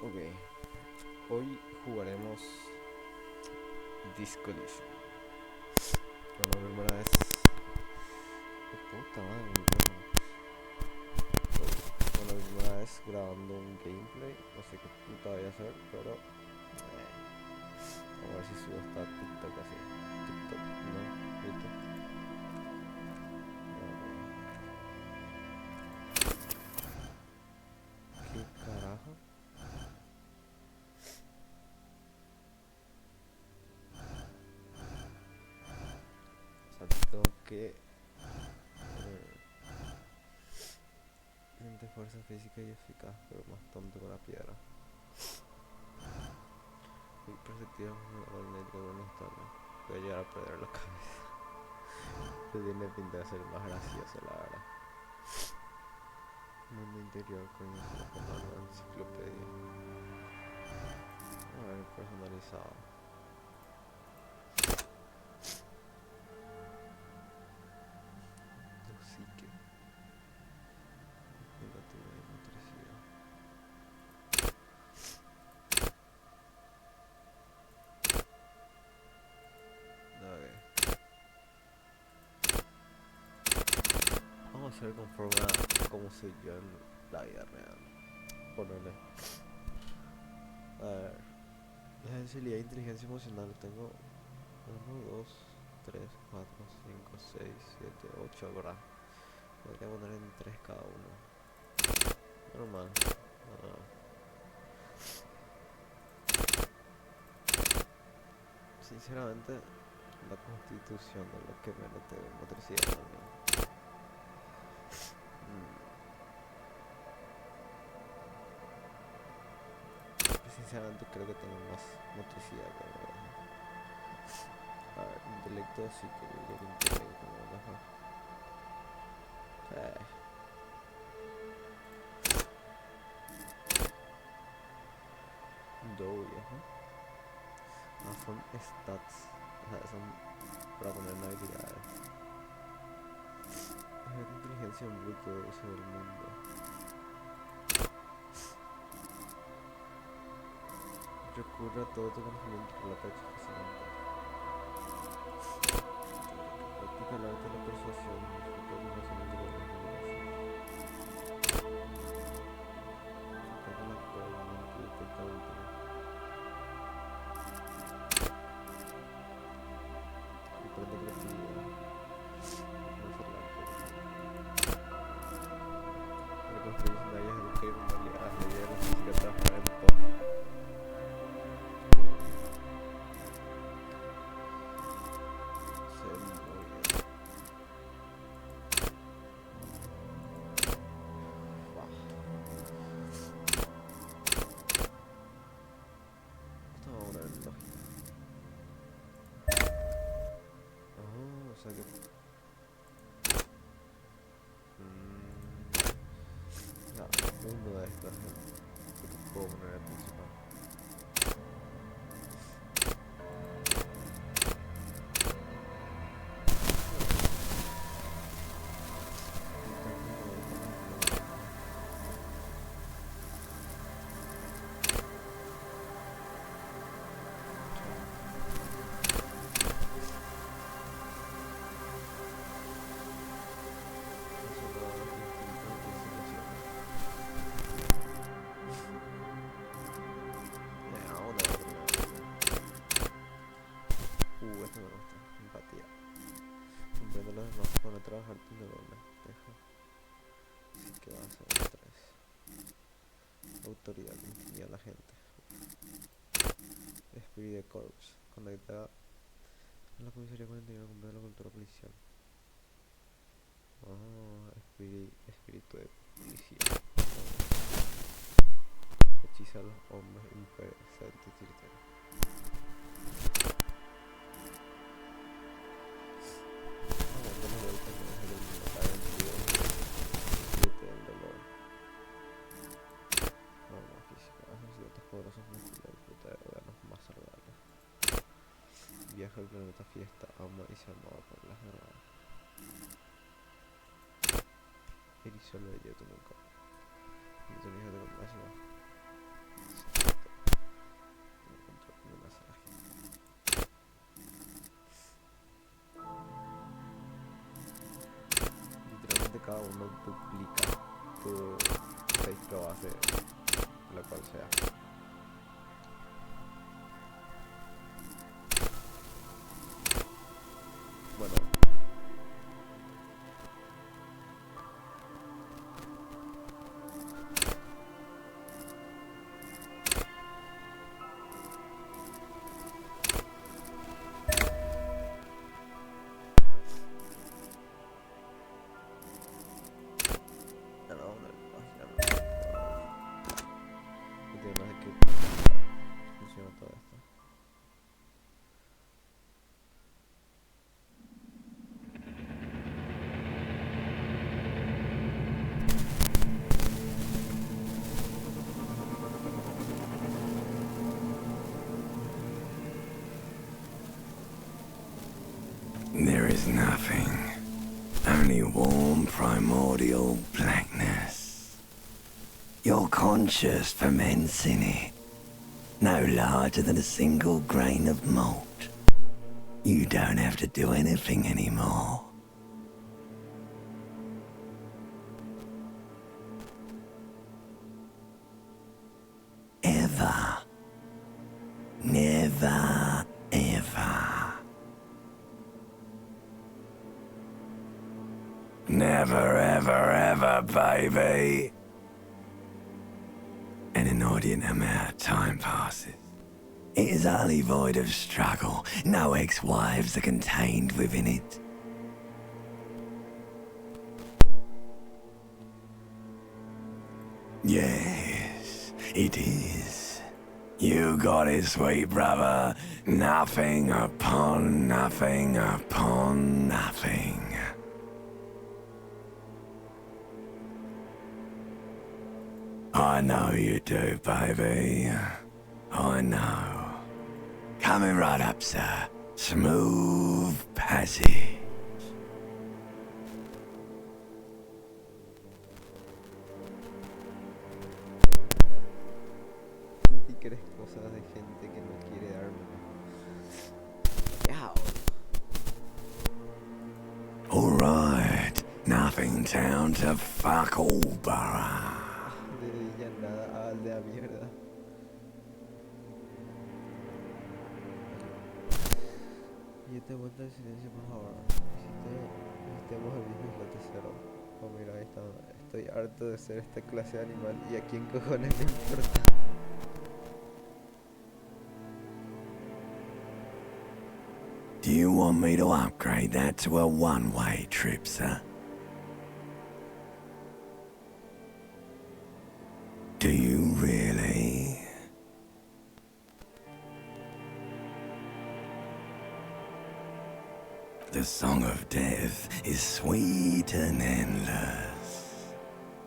Ok, hoy jugaremos Disco elisium. Por la primera vez. ¡Qué puta madre! Por la primera vez grabando un gameplay. No sé qué puta voy a hacer, pero. Vamos a ver si subo hasta TikTok así. TikTok, no, YouTube. ¿Qué carajo? O sea, tengo que. De fuerza física y eficaz, pero más tonto con la piedra. Mi perspectiva magnética con estable. Voy a llegar a perder la cabeza. Se tiene pinta de ser más gracioso, la verdad. Mundo interior con la enciclopedia. A ver, personalizado. Tu psique. Negativa de motricidad. A ver. Vamos a hacer conforme a cómo soy yo en la vida real. Ponerle. A ver. La sensibilidad e inteligencia emocional tengo 1, 2, 3, 4, 5, 6, 7, 8, ¿verdad? Podría poner en 3 cada uno. Normal. Sinceramente, la constitución es lo que me mete de motricidad también. Sinceramente creo que tengo más motricidad que verdad. A ver, intelecto sí que diría que intelecto, ¿no? Ajá. Doy, ajá. Ah, son stats. O sea, son para poner en habilidades. Es inteligencia en bruto de uso del mundo. Recurre a todo tu conocimiento por la tacha fascinante. Practica el arte de la persuasión. Disfruta de la conocimiento de la manipulación. Sacar la cola que detecta útil. Comprende creatividad. No ser la reconstruir escenarios de criminalidad. La idea de la física transparente. O sea que ya, uno de estos que puedo poner al principal. Este me gusta, empatía. Comprende a los demás para trabajar tus neuronas. Deja. Así que va a ser un 3. Autoridad, intimida a la gente. Spirit de Corps. Conecta a la comisaría 41 con la cultura policial. Espíritu de policía. Hechiza a los hombres impresentes y cristianos. Poderosos músculos, disfruta de órganos más saludables. Viaja al planeta fiesta, ama y se amaba por las drogas. Erizolo de Yeto nunca. Sintonía de máxima. duplica tu registro base, lo cual sea. Bueno, ya no, una página no entiendo de qué funciona todo esto. There is nothing, only warm primordial blackness. Your conscious ferments in it, no larger than a single grain of malt. You don't have to do anything anymore. Ever. Never, ever. Never, ever, ever, baby. An inordinate amount of time passes. It is utterly void of struggle. No ex-wives are contained within it. Yes, it is. You got it, sweet brother. Nothing upon nothing upon nothing. I know you do, baby. I know. Coming right up, sir. Smooth passage. Y crees cosas de gente que no quiere dármelo. Ya, Alright. Nothing down to fuck all, borough. de ella nada al de la mierda. Y te vuelta el silencio, por favor. Visitemos el mismo islote cero. Oh, mira, ahí está. Estoy harto de ser esta clase de animal. ¿Y a quién cojones le importa? Do you want me to upgrade that to a one-way trip, sir? Do you really? The song of death is sweet and endless.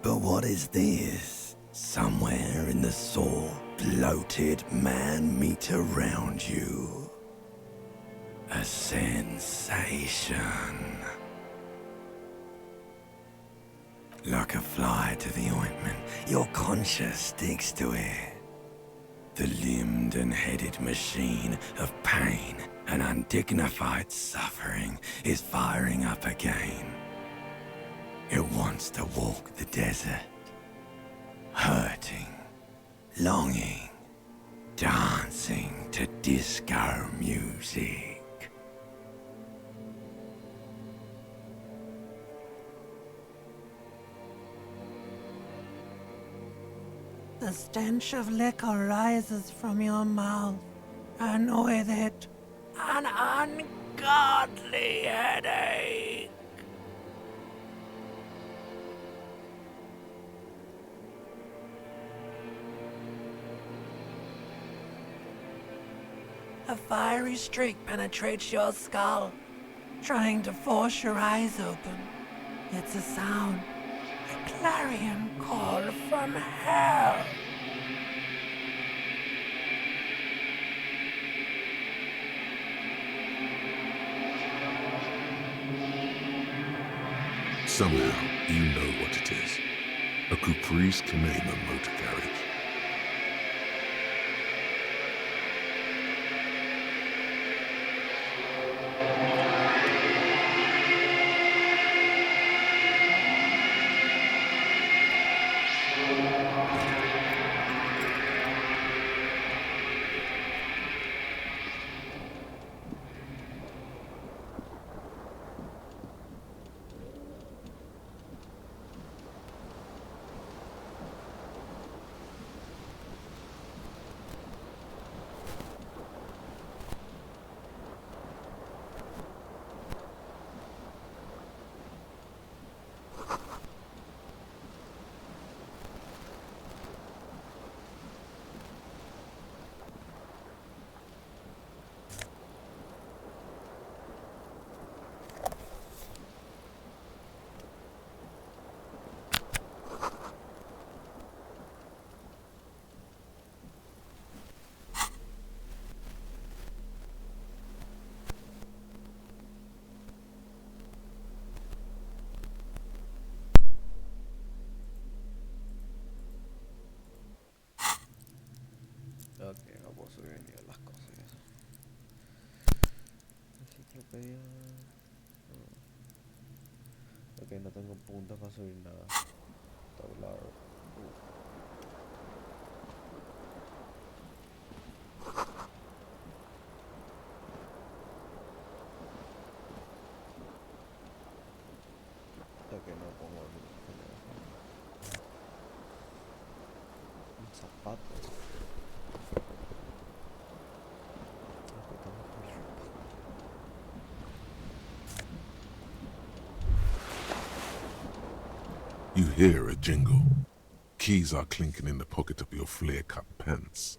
But what is this? Somewhere in the sore, bloated man meet around you. A sensation. Like a fly to the ointment, your conscience sticks to it. The limbed and headed machine of pain and undignified suffering is firing up again. It wants to walk the desert, hurting, longing, dancing to disco music. The stench of liquor rises from your mouth, and with it, an ungodly headache. A fiery streak penetrates your skull, trying to force your eyes open. It's a sound, a clarion call from hell. Somehow, you know what it is. A Caprice Kanema motor carriage. Ok, no puedo subir el nivel las cosas y eso. Enciclopedia. Ok, no tengo puntos para subir nada. Tablero. Ok, no pongo un zapato. Ok, tengo mi ropa. You hear a jingle. Keys are clinking in the pocket of your flare-cut pants.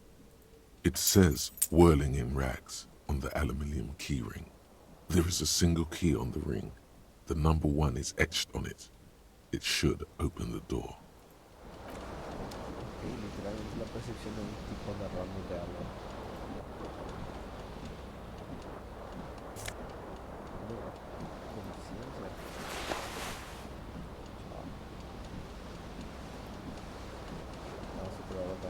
It says, whirling in rags, on the aluminium keyring. There is a single key on the ring. The number 1 is etched on it. It should open the door. Ok, literalmente la percepción de un tipo narrándote algo. Mira, conciencia. Chao. Ah, sí, pero ahora acá.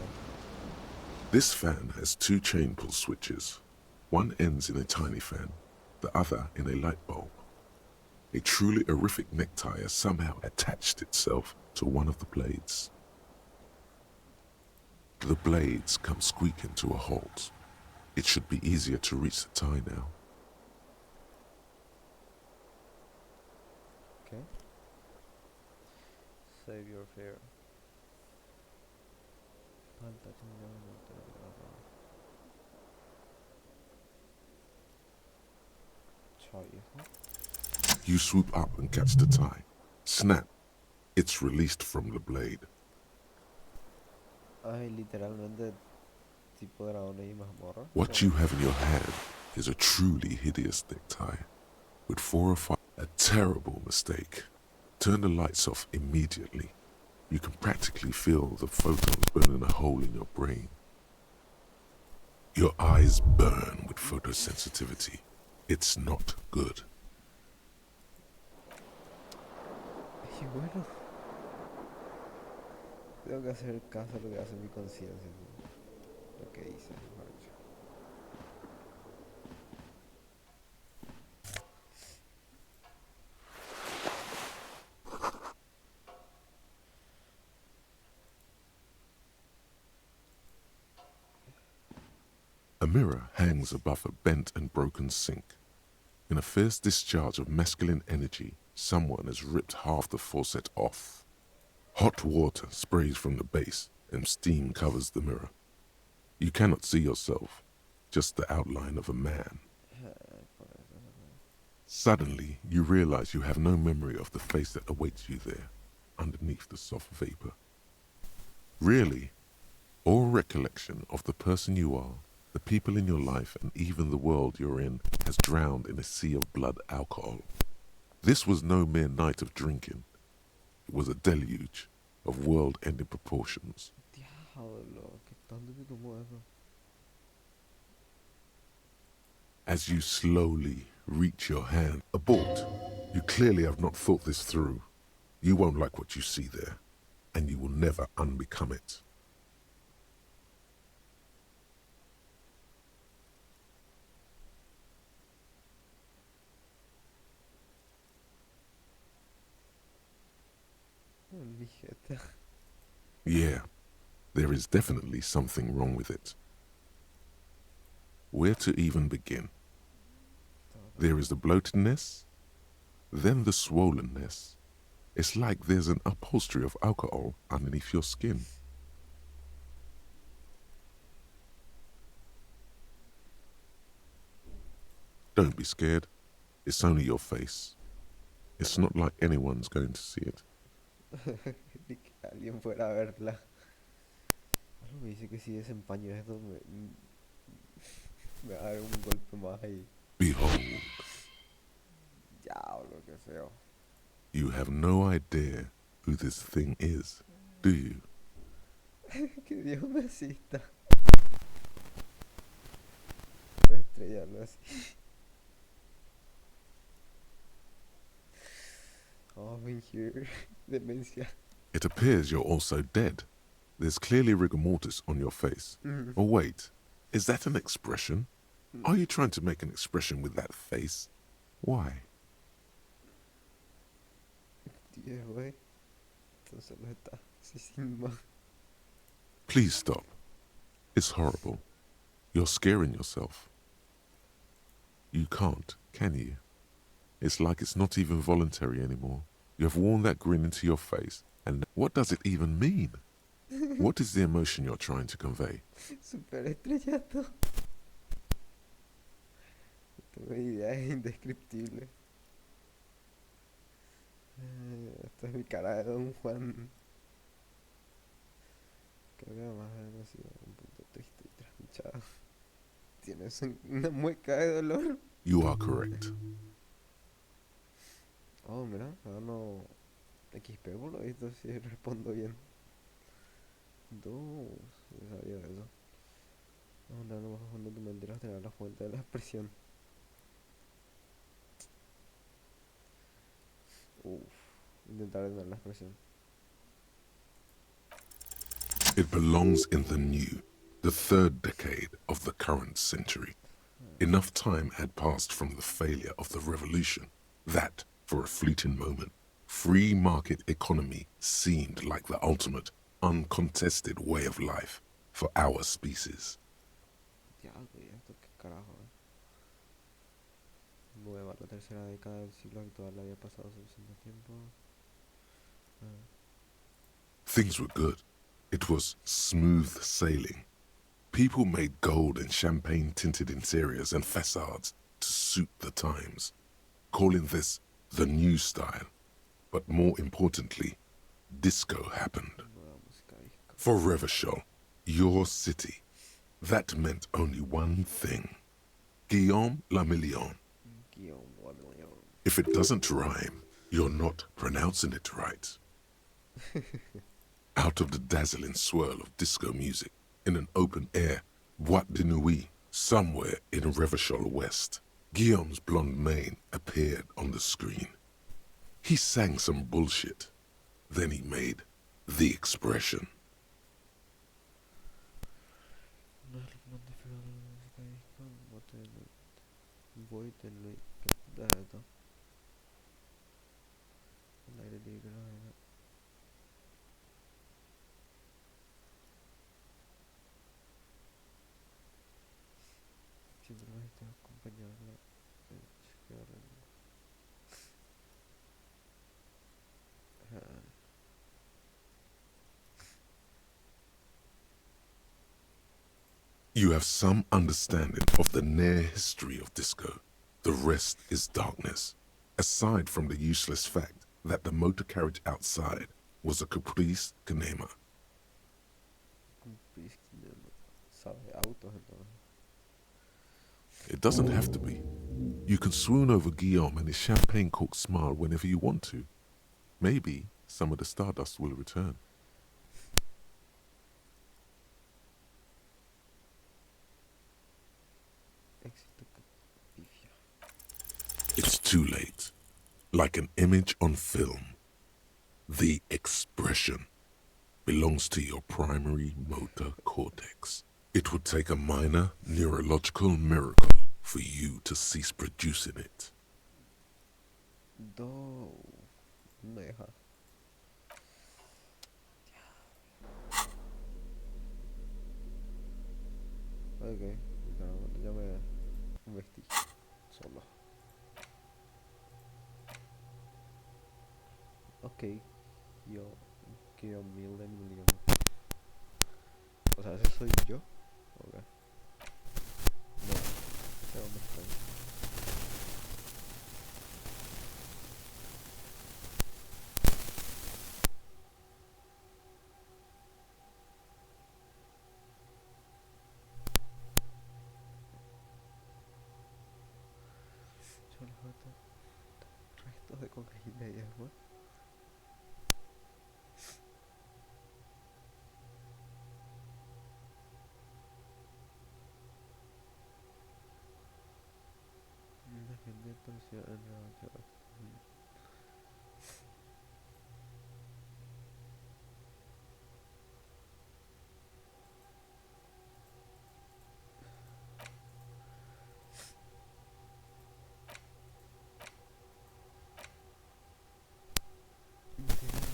This fan has 2 chain pull switches. One ends in a tiny fan, the other in a light bulb. A truly horrific necktie has somehow attached itself to one of the blades. The blades come squeaking to a halt. It should be easier to reach the tie now. Okay. Save your fear. Chao, hijo. You swoop up and catch the tie. Snap. It's released from the blade. Ay, literalmente tipo dragones y mazmorra. What you have in your hand is a truly hideous necktie. With 4 or 5, a terrible mistake. Turn the lights off immediately. You can practically feel the photons burning a hole in your brain. Your eyes burn with photosensitivity. It's not good. Y bueno, tengo que hacer caso a lo que hace mi conciencia, lo que dice, mejor dicho. A mirror hangs above a bent and broken sink. In a fierce discharge of masculine energy, someone has ripped half the faucet off. Hot water sprays from the base and steam covers the mirror. You cannot see yourself, just the outline of a man. Suddenly, you realize you have no memory of the face that awaits you there, underneath the soft vapor. Really, all recollection of the person you are, the people in your life, and even the world you're in has drowned in a sea of blood alcohol. This was no mere night of drinking. It was a deluge of world-ending proportions. Diablo, ¿qué tanto te tomó eso? As you slowly reach your hand, abort. You clearly have not thought this through. You won't like what you see there, and you will never unbecome it. Mi jeta. Yeah, there is definitely something wrong with it. Where to even begin? There is the bloatedness, then the swollenness. It's like there's an upholstery of alcohol underneath your skin. Don't be scared. It's only your face. It's not like anyone's going to see it. Ni que alguien fuera a verla. Algo me dice que si desempaño esto me va a dar un golpe más ahí. Behold, Diablo, qué feo. you have no idea who this thing is, do you? Que Dios me asista. Voy a estrellarlo así. Oh, I'm here. Demencia. It appears you're also dead. There's clearly rigor mortis on your face. Oh wait, is that an expression? Are you trying to make an expression with that face? Why? Dios, güey. Entonces no está así sin más. Please stop. It's horrible. You're scaring yourself. You can't, can you? It's like it's not even voluntary anymore. You have worn that grin into your face, and what does it even mean? What is the emotion you're trying to convey? Super estrellato. No tengo idea, es indescriptible. Esta es mi cara de Don Juan. Creo que además ha sido un punto triste y trasnochado. Tienes una mueca de dolor. You are correct. Oh, mira, gano XP por lo visto si respondo bien. 2, yo sabía de eso. Vamos a andar más a fondo tu mente y rastrear la fuente de la expresión. Intentar entender la expresión. It belongs in the new, the third decade of the current century. Enough time had passed from the failure of the revolution that, for a fleeting moment, free market economy seemed like the ultimate, uncontested way of life for our species. Ya, güey, esto qué carajo, Nueva, la tercera década del siglo actual había pasado suficiente tiempo. Things were good. It was smooth sailing. People made gold and champagne-tinted interiors and facades to suit the times, calling this the new style. But more importantly, disco happened. Nueva música disco. For Revachol, your city, that meant only one thing. Guillaume le Million. Guillaume le Million. If it doesn't rhyme, you're not pronouncing it right. Out of the dazzling swirl of disco music, in an open-air boîte de nuit somewhere in Revachol West, Guillaume's blonde mane appeared on the screen. He sang some bullshit. Then he made the expression. Voy a tener que dar esto. El aire libre, ¿no? Siempre vas a estar acompañado de la izquierda. You have some understanding of the near history of disco. The rest is darkness. Aside from the useless fact that the motor carriage outside was a caprice cinema. Sabe autos entonces. It doesn't have to be. You can swoon over Guillaume and his champagne-corked smile whenever you want to. Maybe some of the stardust will return. It's too late. Like an image on film. The expression belongs to your primary motor cortex. It would take a minor neurological miracle for you to cease producing it. Ok, claro, bueno, ya me vestí solo. Ok, yo quiero 1000 de elisium. O sea, ese soy yo. Ok, no, ¿de dónde estoy? Yo les voy a restos de cocaína y demás. La gente apareció en Nueva York. Interesante.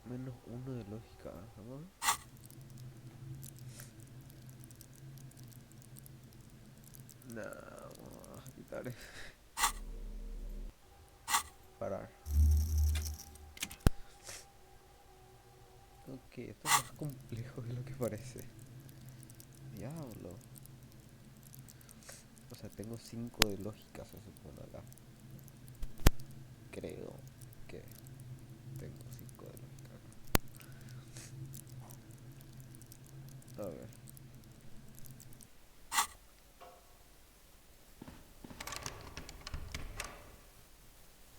Menos uno de lógica, ¿no? Nah, vamos a quitar eso. Parar. Ok, esto es más complejo de lo que parece. Diablo. O sea, tengo 5 de lógica, se supone acá. Creo que tengo 5 de lógica acá. A ver.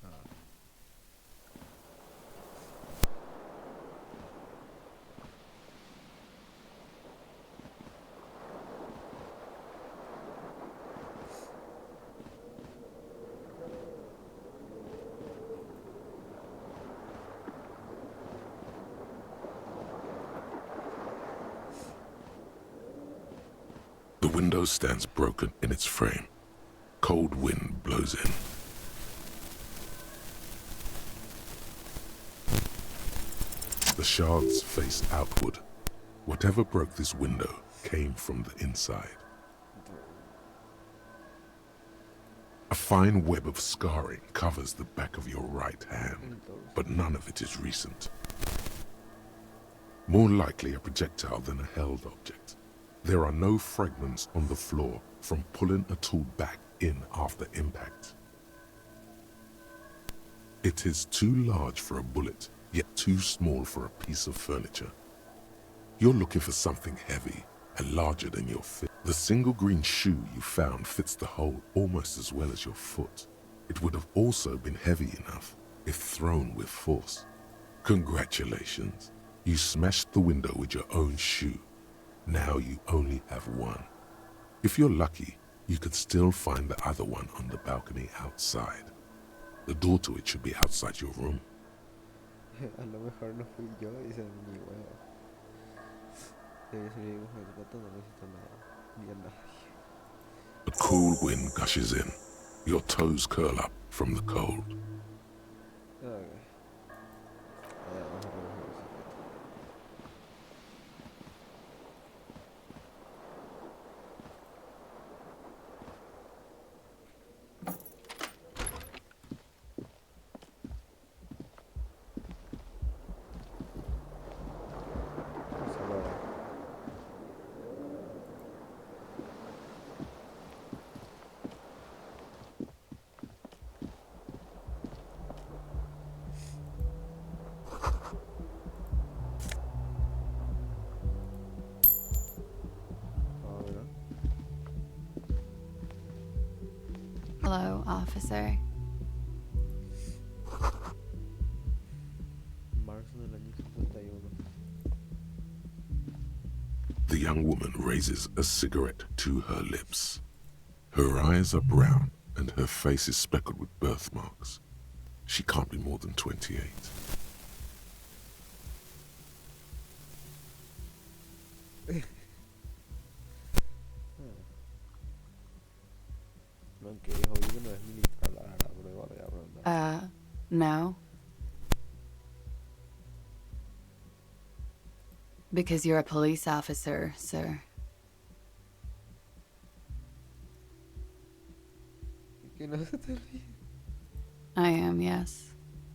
Ah. The window stands broken in its frame. Cold wind blows in. The shards face outward. Whatever broke this window came from the inside. A fine web of scarring covers the back of your right hand, but none of it is recent. More likely a projectile than a held object. There are no fragments on the floor from pulling a tool back in after impact. It is too large for a bullet, yet too small for a piece of furniture. You're looking for something heavy and larger than your fit. The single green shoe you found fits the hole almost as well as your foot. It would have also been heavy enough if thrown with force. Congratulations. You smashed the window with your own shoe. Now you only have one. If you're lucky, you could still find the other one on the balcony outside. The door to it should be outside your room. A lo mejor no fui yo, dice mi huevo. Debe ser el dibujo del gato, no necesito nada. Ni a nadie. A cool wind gushes in. Your toes curl up from the cold. Ok. Vamos a recoger el secreto. Hello, officer. Marzo del año 51. The young woman raises a cigarette to her lips. Her eyes are brown and her face is speckled with birthmarks. She can't be more than 28. No, que es obvio que no es militar, la verdad, pero igual voy a preguntar. No. Because you're a police officer, sir. Que no se te olvide. I am, yes.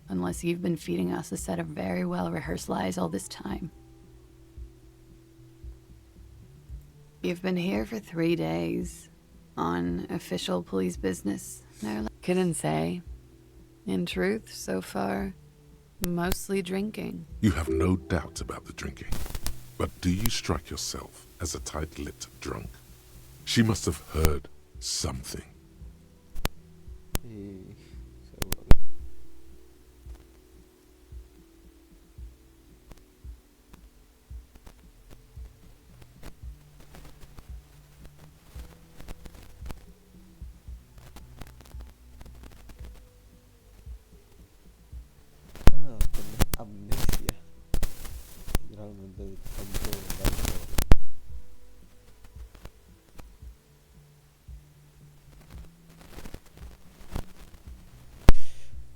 Unless you've been feeding us a set of very well-rehearsed lies all this time. You've been here for 3 days. On official police business, no? Couldn't say. In truth, so far, mostly drinking. You have no doubt about the drinking. But do you strike yourself as a tight-lipped drunk? She must have heard something. Y seguro que... Ah, tenés amnesia. Literalmente tanto daño.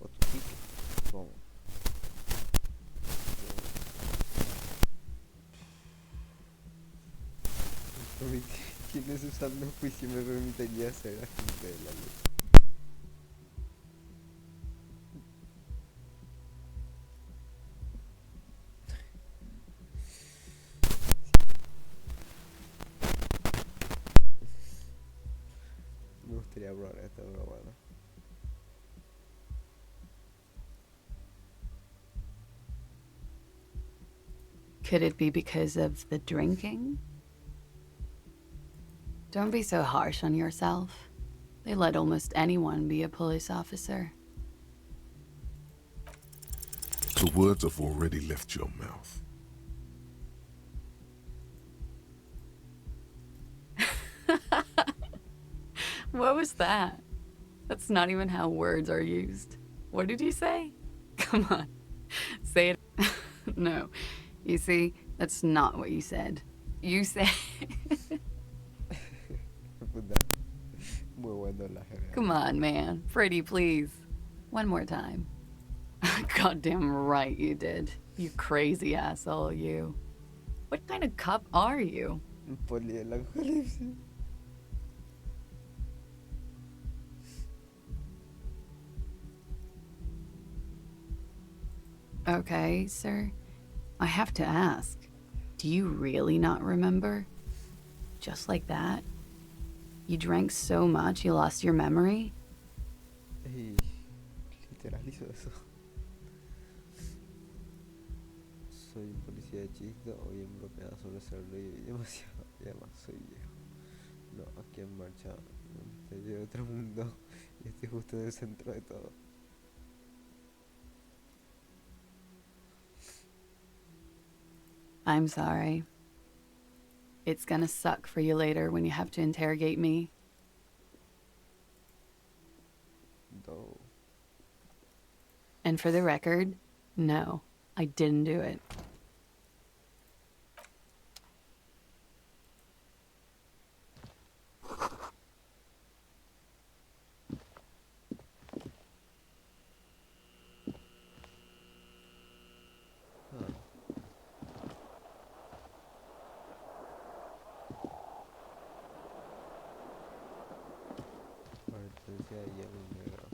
Otro ticket. Vamos. ¿Quién es usando juicio me permitiría ser agente de la ley? Me gustaría probar esto, pero bueno. Could it be because of the drinking? Don't be so harsh on yourself. They let almost anyone be a police officer. The words have already left your mouth. What was that? That's not even how words are used. What did you say? Come on, say it. No, you see, that's not what you said. You said... Puta. Muy bueno la jerga. Come on, man. Pretty, please. One more time. Goddamn right you did. You crazy asshole, you. What kind of cop are you? Poli del apocalipsis. Okay, sir. I have to ask. Do you really not remember? Just like that? You drank so much you lost your memory? Y literal hizo eso. Soy un policía de chiste o bien bloqueada sobre serlo y demasiado. Y además soy viejo. No, aquí en marcha un misterio de otro mundo y estoy justo en el centro de todo. I'm sorry. It's gonna suck for you later when you have to interrogate me. No. And for the record, no, I didn't do it. Advertencia de hielo negro.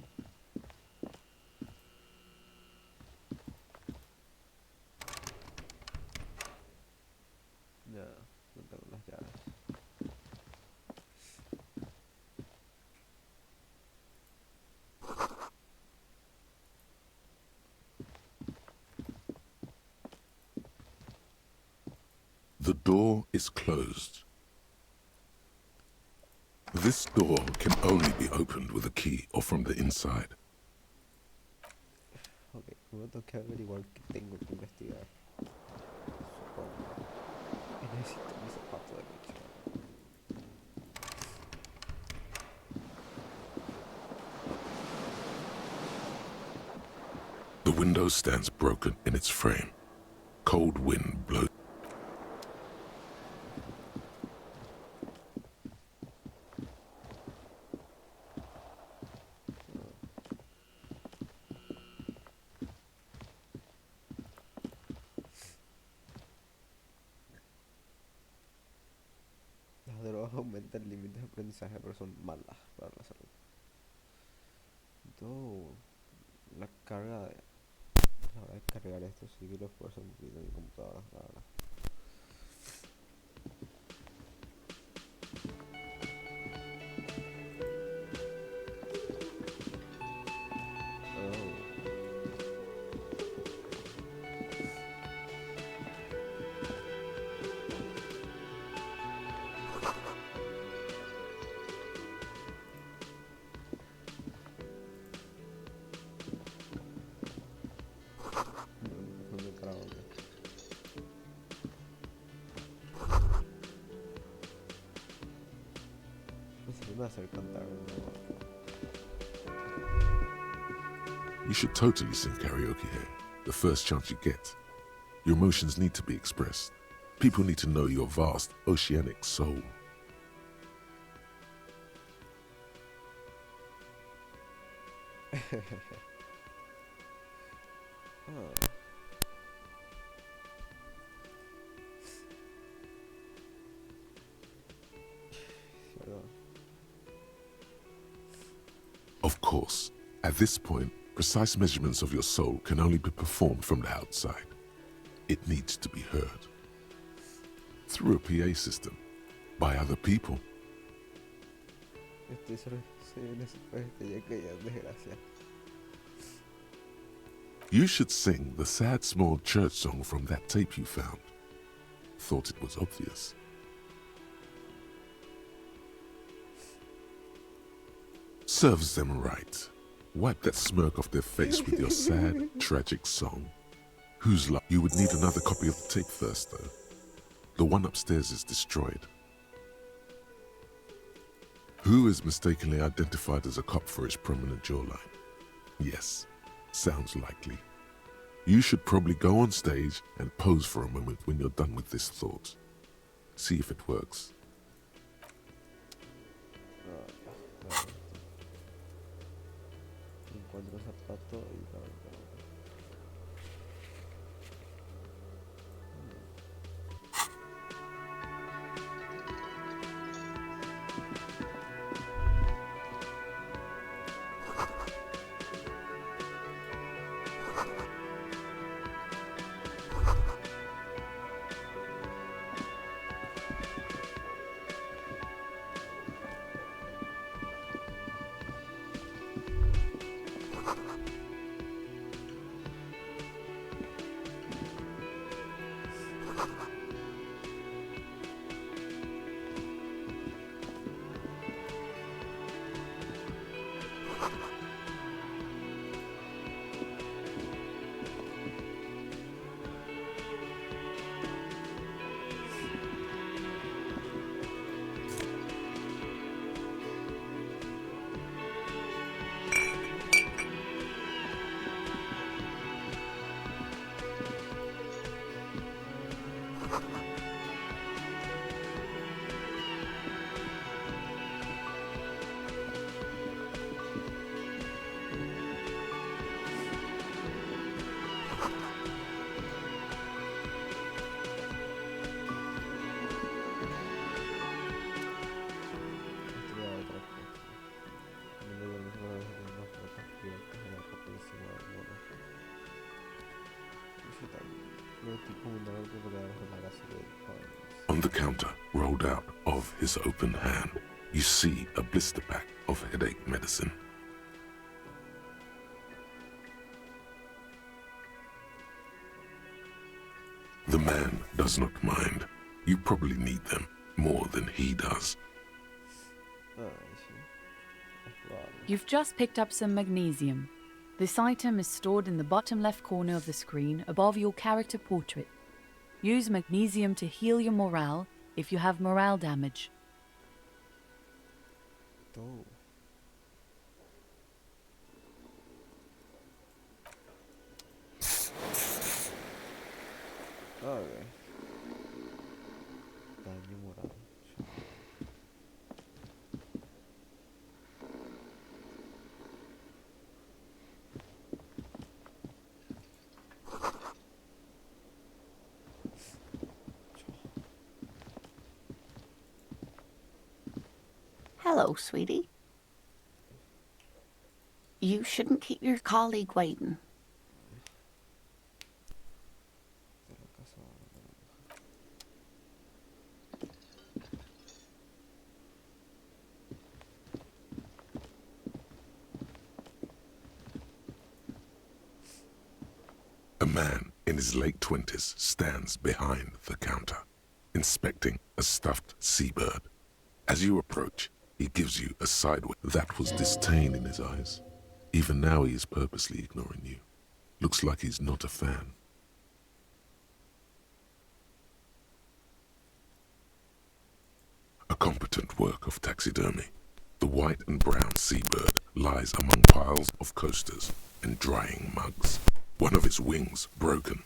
Ya, no tengo las llaves. The door is closed. This door can only be opened with a key or from the inside. Ok, primero tengo que averiguar qué tengo que investigar. Supongo. Y necesito mi zapato de leche. The window stands broken in its frame. Cold wind blows. aprendizaje, pero son malas para la salud. Todo, la carga de, a la hora de cargar esto sí que lo esfuerzo un poquito en mi computadora, la verdad. Oh. ¿Dónde para dónde? Me va a hacer cantar, ¿no? You should totally sing karaoke here, the first chance you get. Your emotions need to be expressed. People need to know your vast, oceanic soul. Ah. ¿Verdad? Of course, at this point, precise measurements of your soul can only be performed from the outside. It needs to be heard. Through a PA system, by other people. Estoy solo en ese este ya caía en desgracia. You should sing the sad small church song from that tape you found. Thought it was obvious. Serves them right. Wipe that smirk off their face with your sad, tragic song. Whose luck? You would need another copy of the tape first, though. The one upstairs is destroyed. Who is mistakenly identified as a cop for his prominent jawline? Yes, sounds likely. You should probably go on stage and pose for a moment when you're done with this thought. See if it works. Encuentro zapato y cabello. On the counter, rolled out of his open hand, you see a blister pack of headache medicine. The man does not mind. You probably need them more than he does. You've just picked up some magnesium. This item is stored in the bottom left corner of the screen above your character portrait. Use magnesium to heal your morale if you have morale damage. Oh. Okay. Daño moral. Hello, sweetie. You shouldn't keep your colleague waiting. De la casa de la mujer. A man in his late 20s stands behind the counter, inspecting a stuffed seabird. As you approach, he gives you a sideway. That was disdain in his eyes. Even now he is purposely ignoring you. Looks like he's not a fan. A competent work of taxidermy. The white and brown seabird lies among piles of coasters and drying mugs. One of its wings broken.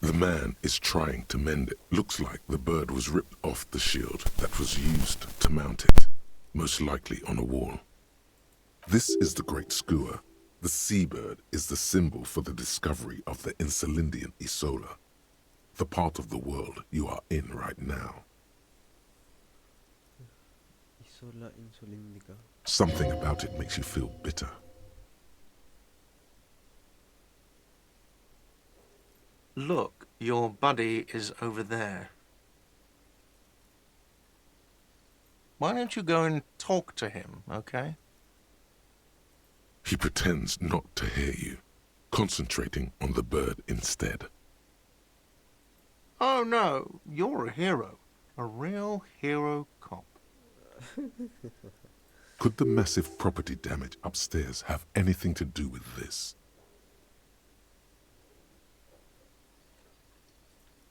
The man is trying to mend it. Looks like the bird was ripped off the shield that was used to mount it, most likely on a wall. This is the great skua. The seabird is the symbol for the discovery of the Insulindian Isola, the part of the world you are in right now. Isola insulindica. Something about it makes you feel bitter. Look, your buddy is over there. Why don't you go and talk to him, okay? He pretends not to hear you, concentrating on the bird instead. Oh no, you're a hero. A real hero cop. Could the massive property damage upstairs have anything to do with this?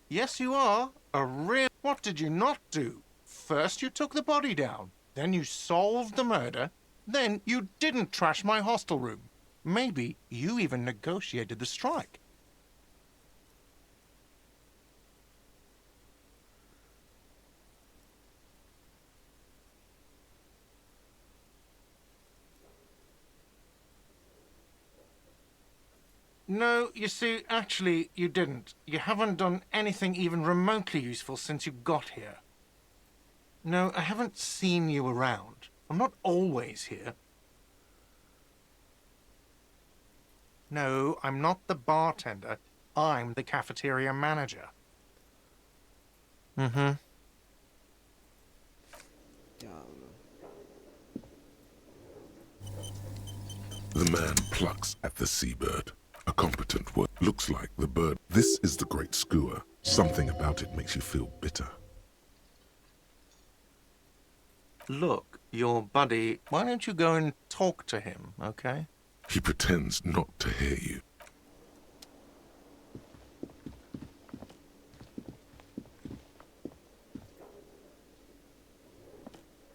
Yes, you are. A real... What did you not do? First you took the body down, then you solved the murder, then you didn't trash my hostel room. Maybe you even negotiated the strike. No, you see, actually, you didn't. You haven't done anything even remotely useful since you got here. No, I haven't seen you around. I'm not always here. No, I'm not the bartender. I'm the cafeteria manager. Mm-hmm. Diablo. The man plucks at the seabird. A competent work. Looks like the bird. This is the great skua. Something about it makes you feel bitter. Look, your buddy... Why don't you go and talk to him, okay? He pretends not to hear you.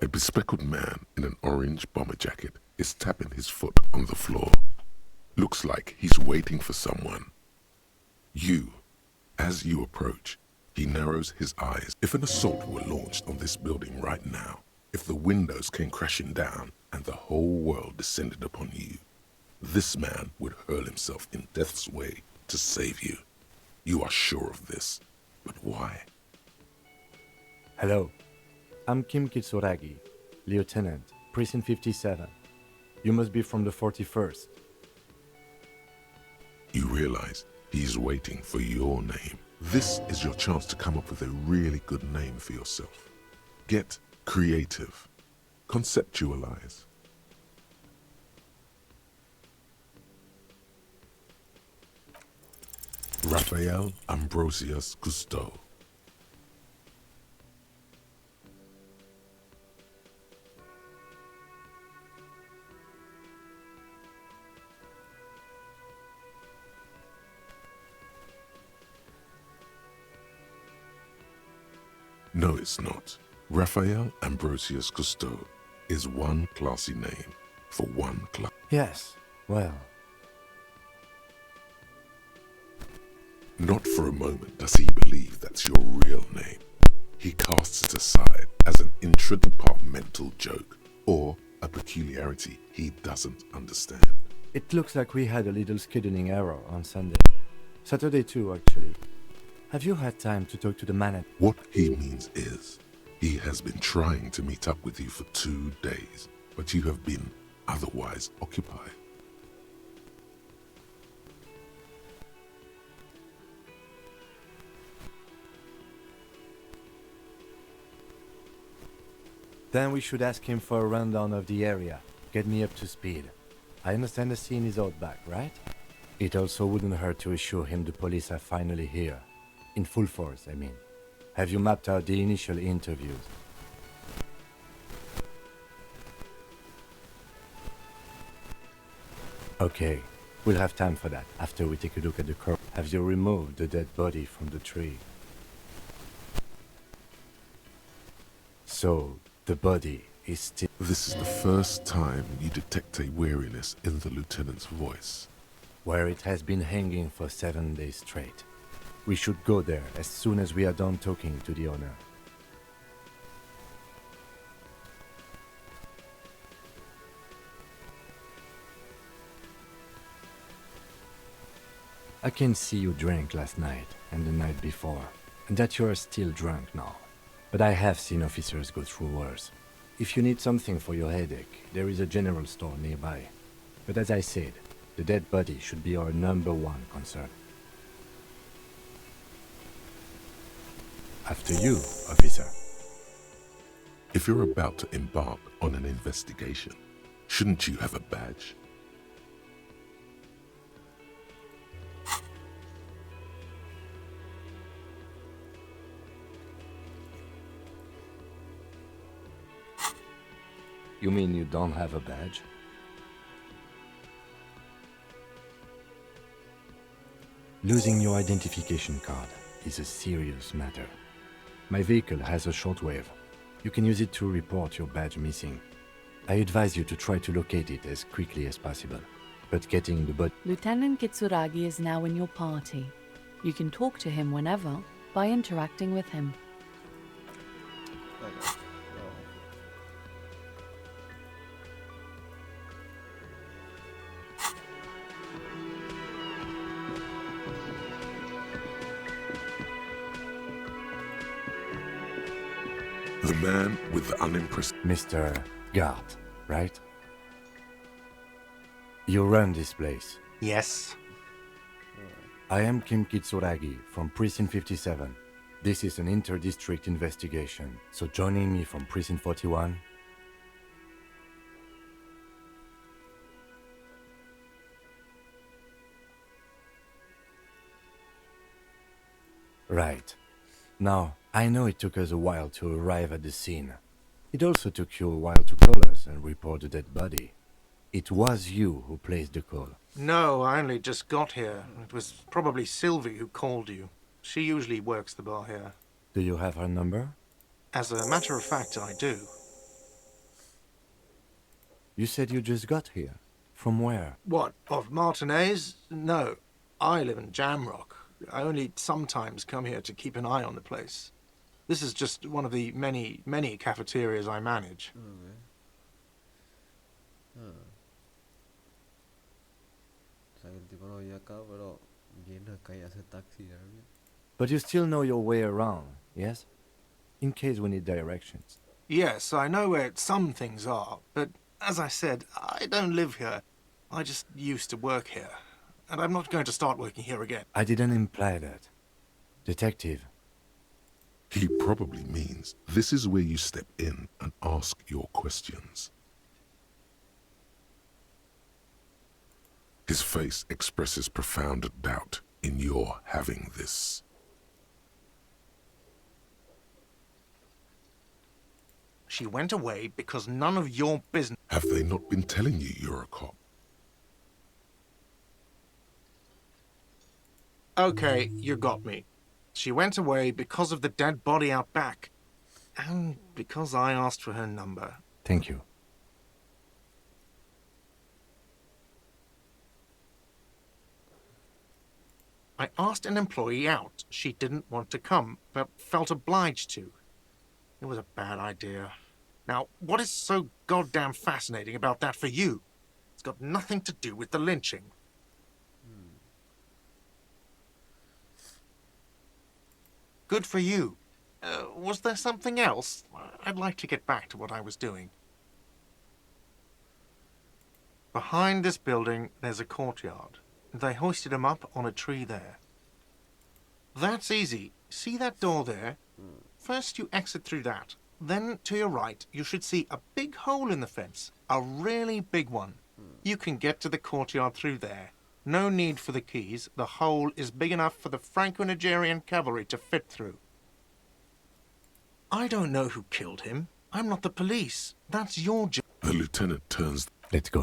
A bespectacled man in an orange bomber jacket is tapping his foot on the floor. Looks like he's waiting for someone. As you approach, he narrows his eyes. If an assault were launched on this building right now, if the windows came crashing down and the whole world descended upon you, this man would hurl himself in death's way to save you. You are sure of this, but why? Hello, I'm Kim Kitsuragi, Lieutenant, Precinct 57. You must be from the 41st. You realize he's waiting for your name. This is your chance to come up with a really good name for yourself. Get creative. Conceptualize. Raphael Ambrosius Cousteau. No, it's not. Raphael Ambrosius Cousteau is one classy name for one class. Yes, well, Not for a moment does he believe that's your real name. He casts it aside as an intradepartmental joke or a peculiarity he doesn't understand. it looks like we had a little scheduling error on Sunday. Saturday too, actually. Have you had time to talk to the manager? What he means is, He has been trying to meet up with you for 2 days, but you have been otherwise occupied. Then we should ask him for a rundown of the area. Get me up to speed. I understand the scene is out back, right? It also wouldn't hurt to assure him the police are finally here. In full force, I mean. Have you mapped out the initial interviews? Okay, we'll have time for that after we take a look at the corpse. Have you removed the dead body from the tree? So, the body is still... This is the first time you detect a weariness in the lieutenant's voice. Where it has been hanging for 7 days straight. We should go there as soon as we are done talking to the owner. I can see you drank last night and the night before, and that you are still drunk now. But I have seen officers go through worse. If you need something for your headache, there is a general store nearby. But as I said, the dead body should be our #1 concern. After you, officer. If you're about to embark on an investigation, shouldn't you have a badge? You mean you don't have a badge? Losing your identification card is a serious matter. My vehicle has a shortwave. You can use it to report your badge missing. I advise you to try to locate it as quickly as possible. But getting the body... Lieutenant Kitsuragi is now in your party. You can talk to him whenever by interacting with him. The man with the unimpressed... Mr. Gart, right? You run this place. Yes. I am Kim Kitsuragi from Precinct 57. This is an inter-district investigation, so joining me from Precinct 41... Right. Now, I know it took us a while to arrive at the scene. It also took you a while to call us and report the dead body. It was you who placed the call. No, I only just got here. It was probably Sylvie who called you. She usually works the bar here. Do you have her number? As a matter of fact, I do. You said you just got here. From where? What, of Martinez? No, I live in Jamrock. I only sometimes come here to keep an eye on the place. This is just one of the many, many cafeterias I manage. O sea, que el tipo no vive acá, pero viene acá y hace taxi. ¿Verdad? But you still know your way around, yes? In case we need directions. Yes, I know where some things are, but as I said, I don't live here. I just used to work here, and I'm not going to start working here again. I didn't imply that. Detective. He probably means this is where you step in and ask your questions. His face expresses profound doubt in your having this. She went away because none of your business... Have they not been telling you you're a cop? Okay, you got me. She went away because of the dead body out back. And because I asked for her number. Thank you. I asked an employee out. She didn't want to come, but felt obliged to. It was a bad idea. Now, what is so goddamn fascinating about that for you? It's got nothing to do with the lynching. Good for you. Was there something else? I'd like to get back to what I was doing. Behind this building, there's a courtyard. They hoisted him up on a tree there. That's easy. See that door there? First you exit through that. Then to your right, you should see a big hole in the fence. A really big one. You can get to the courtyard through there. No need for the keys. The hole is big enough for the Franco-Nigerian cavalry to fit through. I don't know who killed him. I'm not the police. That's your job. The lieutenant turns. Let's go.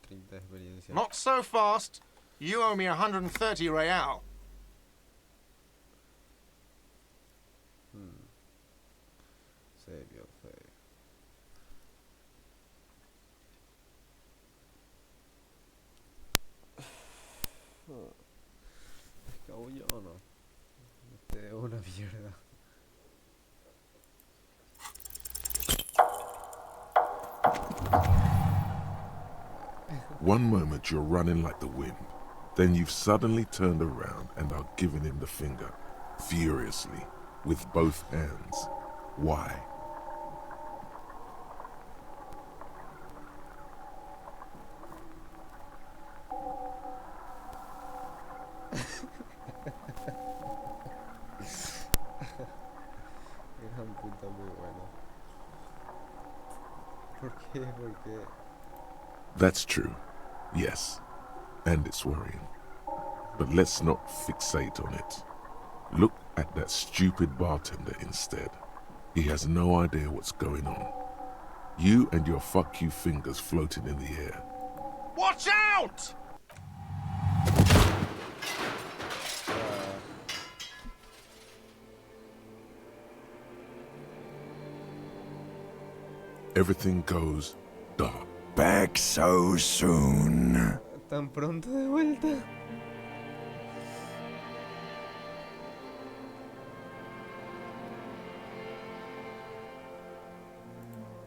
30 experiencia. Not so fast. You owe me 130 real. Se vio feo. ¿Escabulló o no? Este es una mierda. One moment you're running like the wind. Then you've suddenly turned around and are giving him the finger, furiously, with both hands. Why? Era un punto muy bueno. ¿Por qué? Porque That's true. Yes. And it's worrying. But let's not fixate on it. Look at that stupid bartender instead. He has no idea what's going on. You and your fuck you fingers floating in the air. Watch out! Everything goes dark. Back so soon. tan pronto de vuelta.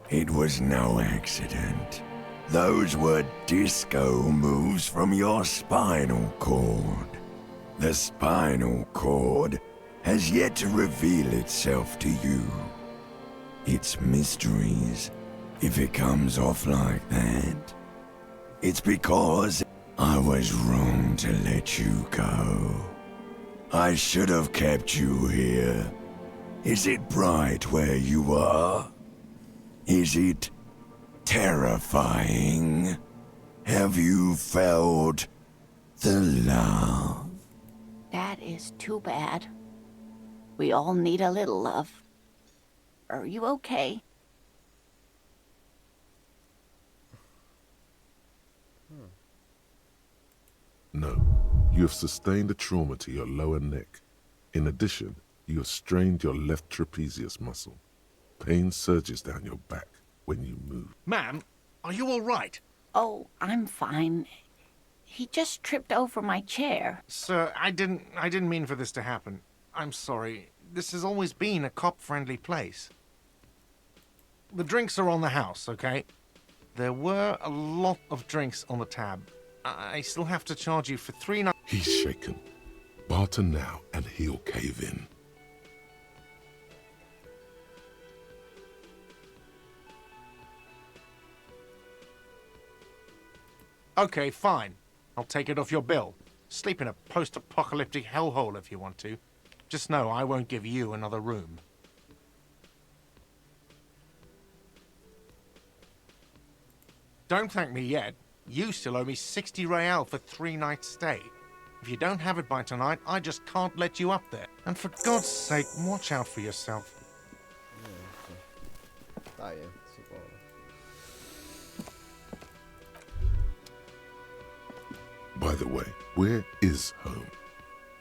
It was no accident. Those were disco moves from your spinal cord. The spinal cord has yet to reveal itself to you. Its mysteries, if it comes off like that, it's because I was wrong to let you go. I should have kept you here. Is it bright where you are? Is it terrifying? Have you felt the love? That is too bad. We all need a little love. Are you okay? No, you have sustained a trauma to your lower neck. In addition, you have strained your left trapezius muscle. Pain surges down your back when you move. Ma'am, are you all right? Oh, I'm fine. He just tripped over my chair. Sir, I didn't mean for this to happen. I'm sorry. This has always been a cop-friendly place. The drinks are on the house, okay? There were a lot of drinks on the tab. I still have to charge you for 3 nights. He's shaken. Barter now and he'll cave in. Okay, fine. I'll take it off your bill. Sleep in a post-apocalyptic hellhole if you want to. Just know I won't give you another room. Don't thank me yet. You still owe me 60 real for 3 nights stay. If you don't have it by tonight, I just can't let you up there. And for God's sake, watch out for yourself. Está bien, supongo. By the way, where is home?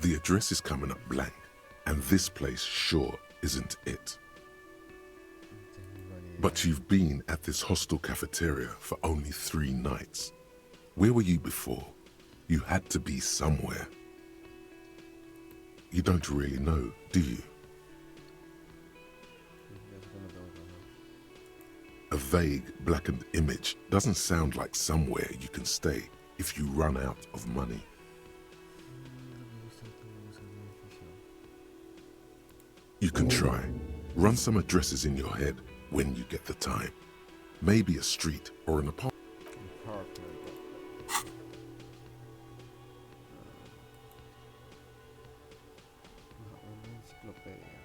The address is coming up blank, and this place sure isn't it. But you've been at this hostel cafeteria for only 3 nights. Where were you before? You had to be somewhere. You don't really know, do you? A vague, blackened image doesn't sound like somewhere you can stay if you run out of money. You can try. Run some addresses in your head when you get the time. Maybe a street or an apartment. Una enciclopedia.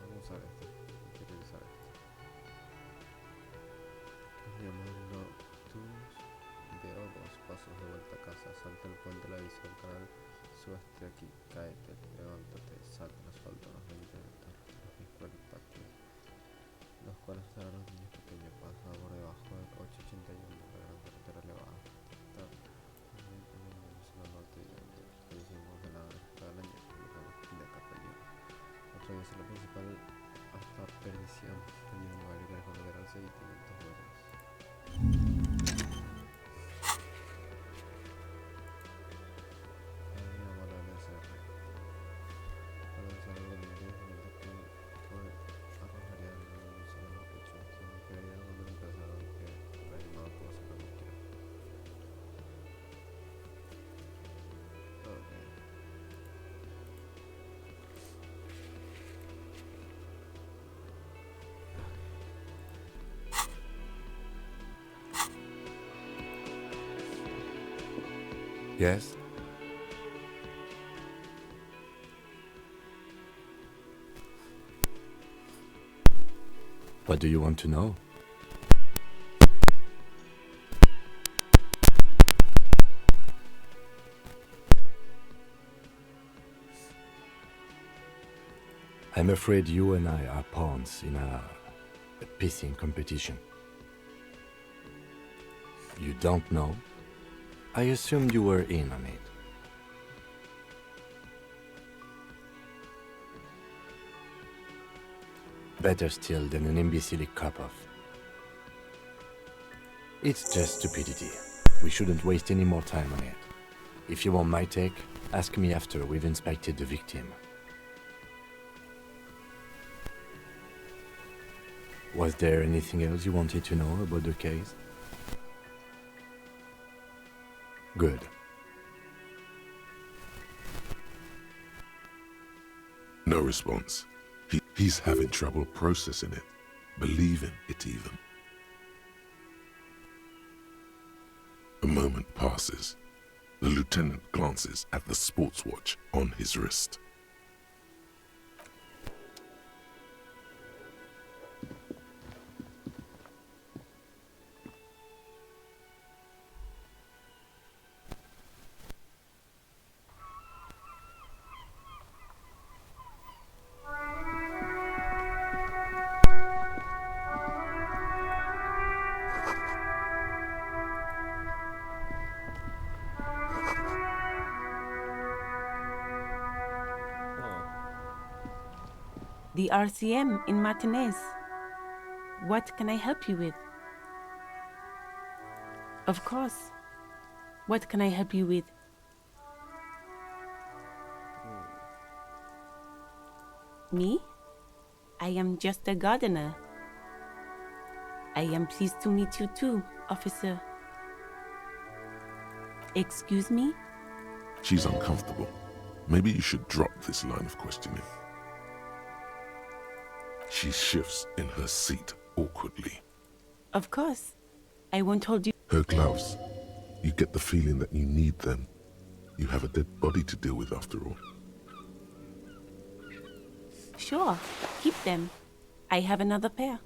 Vamos a usar esto. Quiero usar esto. Llamando tus dedos, pasos de vuelta a casa. Salta el puente, la visión, canal. Súbete aquí, cáete, levántate, salta el asfalto, los 20 metros, los espectáculos, los cuales serán los niños pequeños, pasa por debajo del 881 de la gran carretera elevada. La norte y hicimos de la cada año, de Capellín. Atraviesa la principal hasta Perdición, allí donde va a ir con el y 500 metros. Yes? What do you want to know? I'm afraid you and I are pawns in a pissing competition. You don't know? I assumed you were in on it. Better still than an imbecilic cop-off. It's just stupidity. We shouldn't waste any more time on it. If you want my take, ask me after we've inspected the victim. Was there anything else you wanted to know about the case? Good. No response. He's having trouble processing it, believing it even. A moment passes. The lieutenant glances at the sports watch on his wrist. The RCM in Martinez. What can I help you with? Of course. What can I help you with? Me? I am just a gardener. I am pleased to meet you too, officer. Excuse me? She's uncomfortable. Maybe you should drop this line of questioning. She shifts in her seat awkwardly. Of course. I won't hold you. Her gloves. You get the feeling that you need them. You have a dead body to deal with after all. Sure, keep them. I have another pair.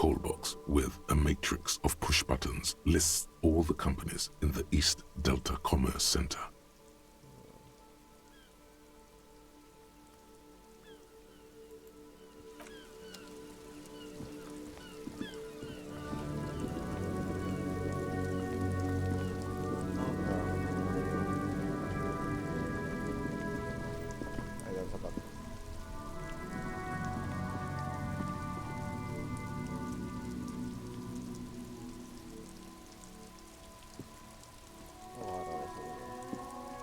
call box with a matrix of push buttons lists all the companies in the East Delta Commerce Center. Ahí da el zapato. Vamos a agarrar eso primero. A ver, vamos a ver. Más de compostura. Salió joya.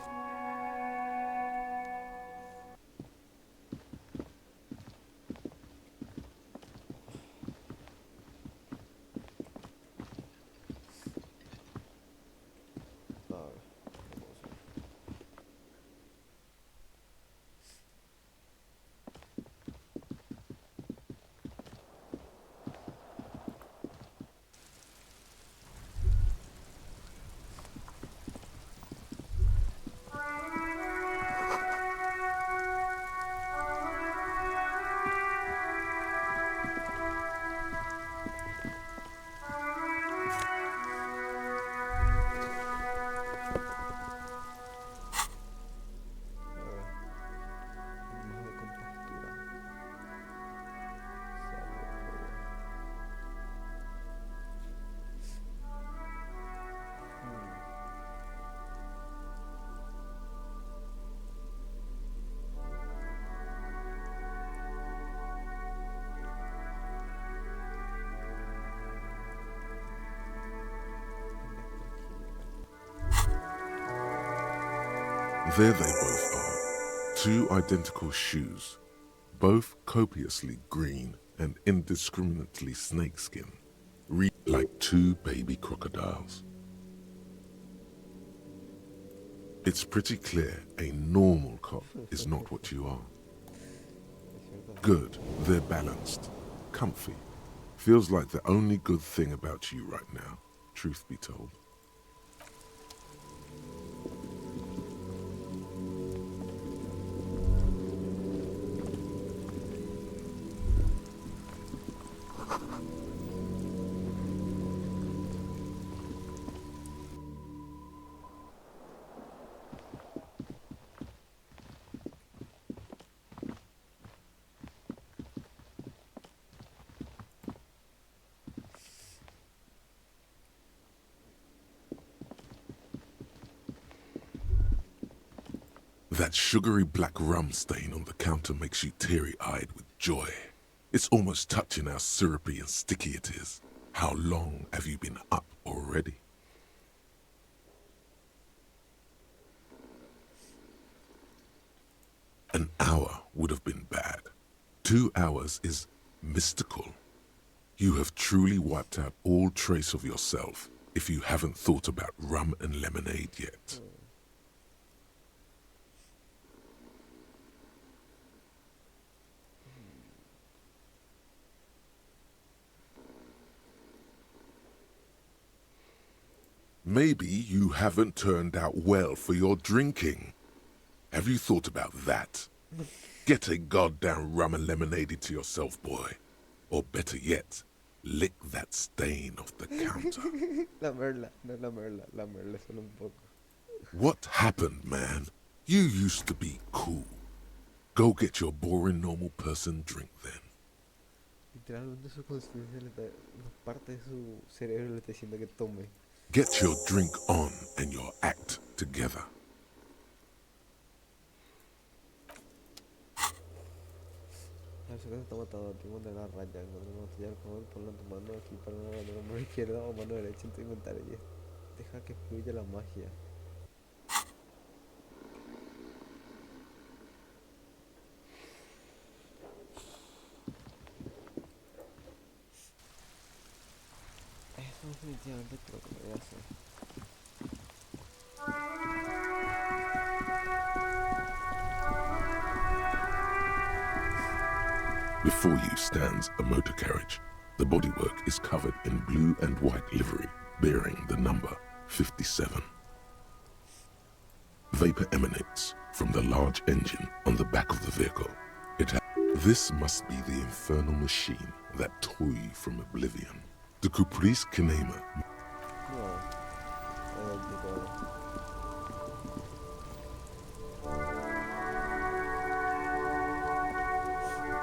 There they both are, two identical shoes, both copiously green and indiscriminately snakeskin, like two baby crocodiles. It's pretty clear a normal cop is not what you are. Good, they're balanced, comfy. Feels like the only good thing about you right now, truth be told. That sugary black rum stain on the counter makes you teary-eyed with joy. It's almost touching how syrupy and sticky it is. How long have you been up already? An hour would have been bad. 2 hours is mystical. You have truly wiped out all trace of yourself if you haven't thought about rum and lemonade yet. Maybe you haven't turned out well for your drinking. Have you thought about that? Get a goddamn rum and lemonade to yourself, boy. Or better yet, lick that stain off the counter. La merla, no la merla solo un poco. What happened, man? You used to be cool. Go get your boring normal person drink then. Literalmente su conciencia le está, una parte de su cerebro le está diciendo que tome. Get your drink on and your act together. Eso que se está matando a ti de la raya. Cuando me matillar con ponlo en tu mano aquí para la mano izquierda o mano derecha en tu inventario. Deja que fluya la magia. Eso definitivamente creo que lo voy a hacer. Before you stands a motor carriage. The bodywork is covered in blue and white livery, bearing the number 57. Vapor emanates from the large engine on the back of the vehicle. This must be the infernal machine that toy from oblivion. The Caprice Kinema. No.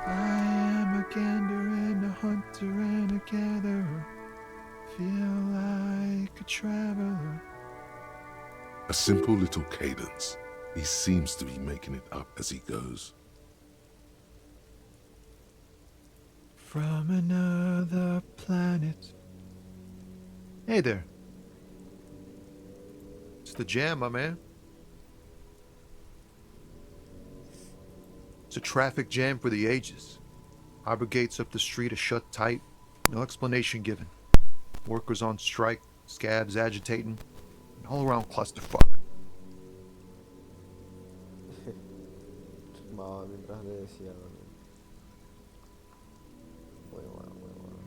I am a gander and a hunter and a gatherer. Feel like a traveler. A simple little cadence. He seems to be making it up as he goes. From another planet. Hey there. It's the jam, my man. It's a traffic jam for the ages. Harbor gates up the street are shut tight. No explanation given. Workers on strike, scabs agitating, an all-around clusterfuck. Fumaba mientras le decía también. Muy bueno, muy bueno.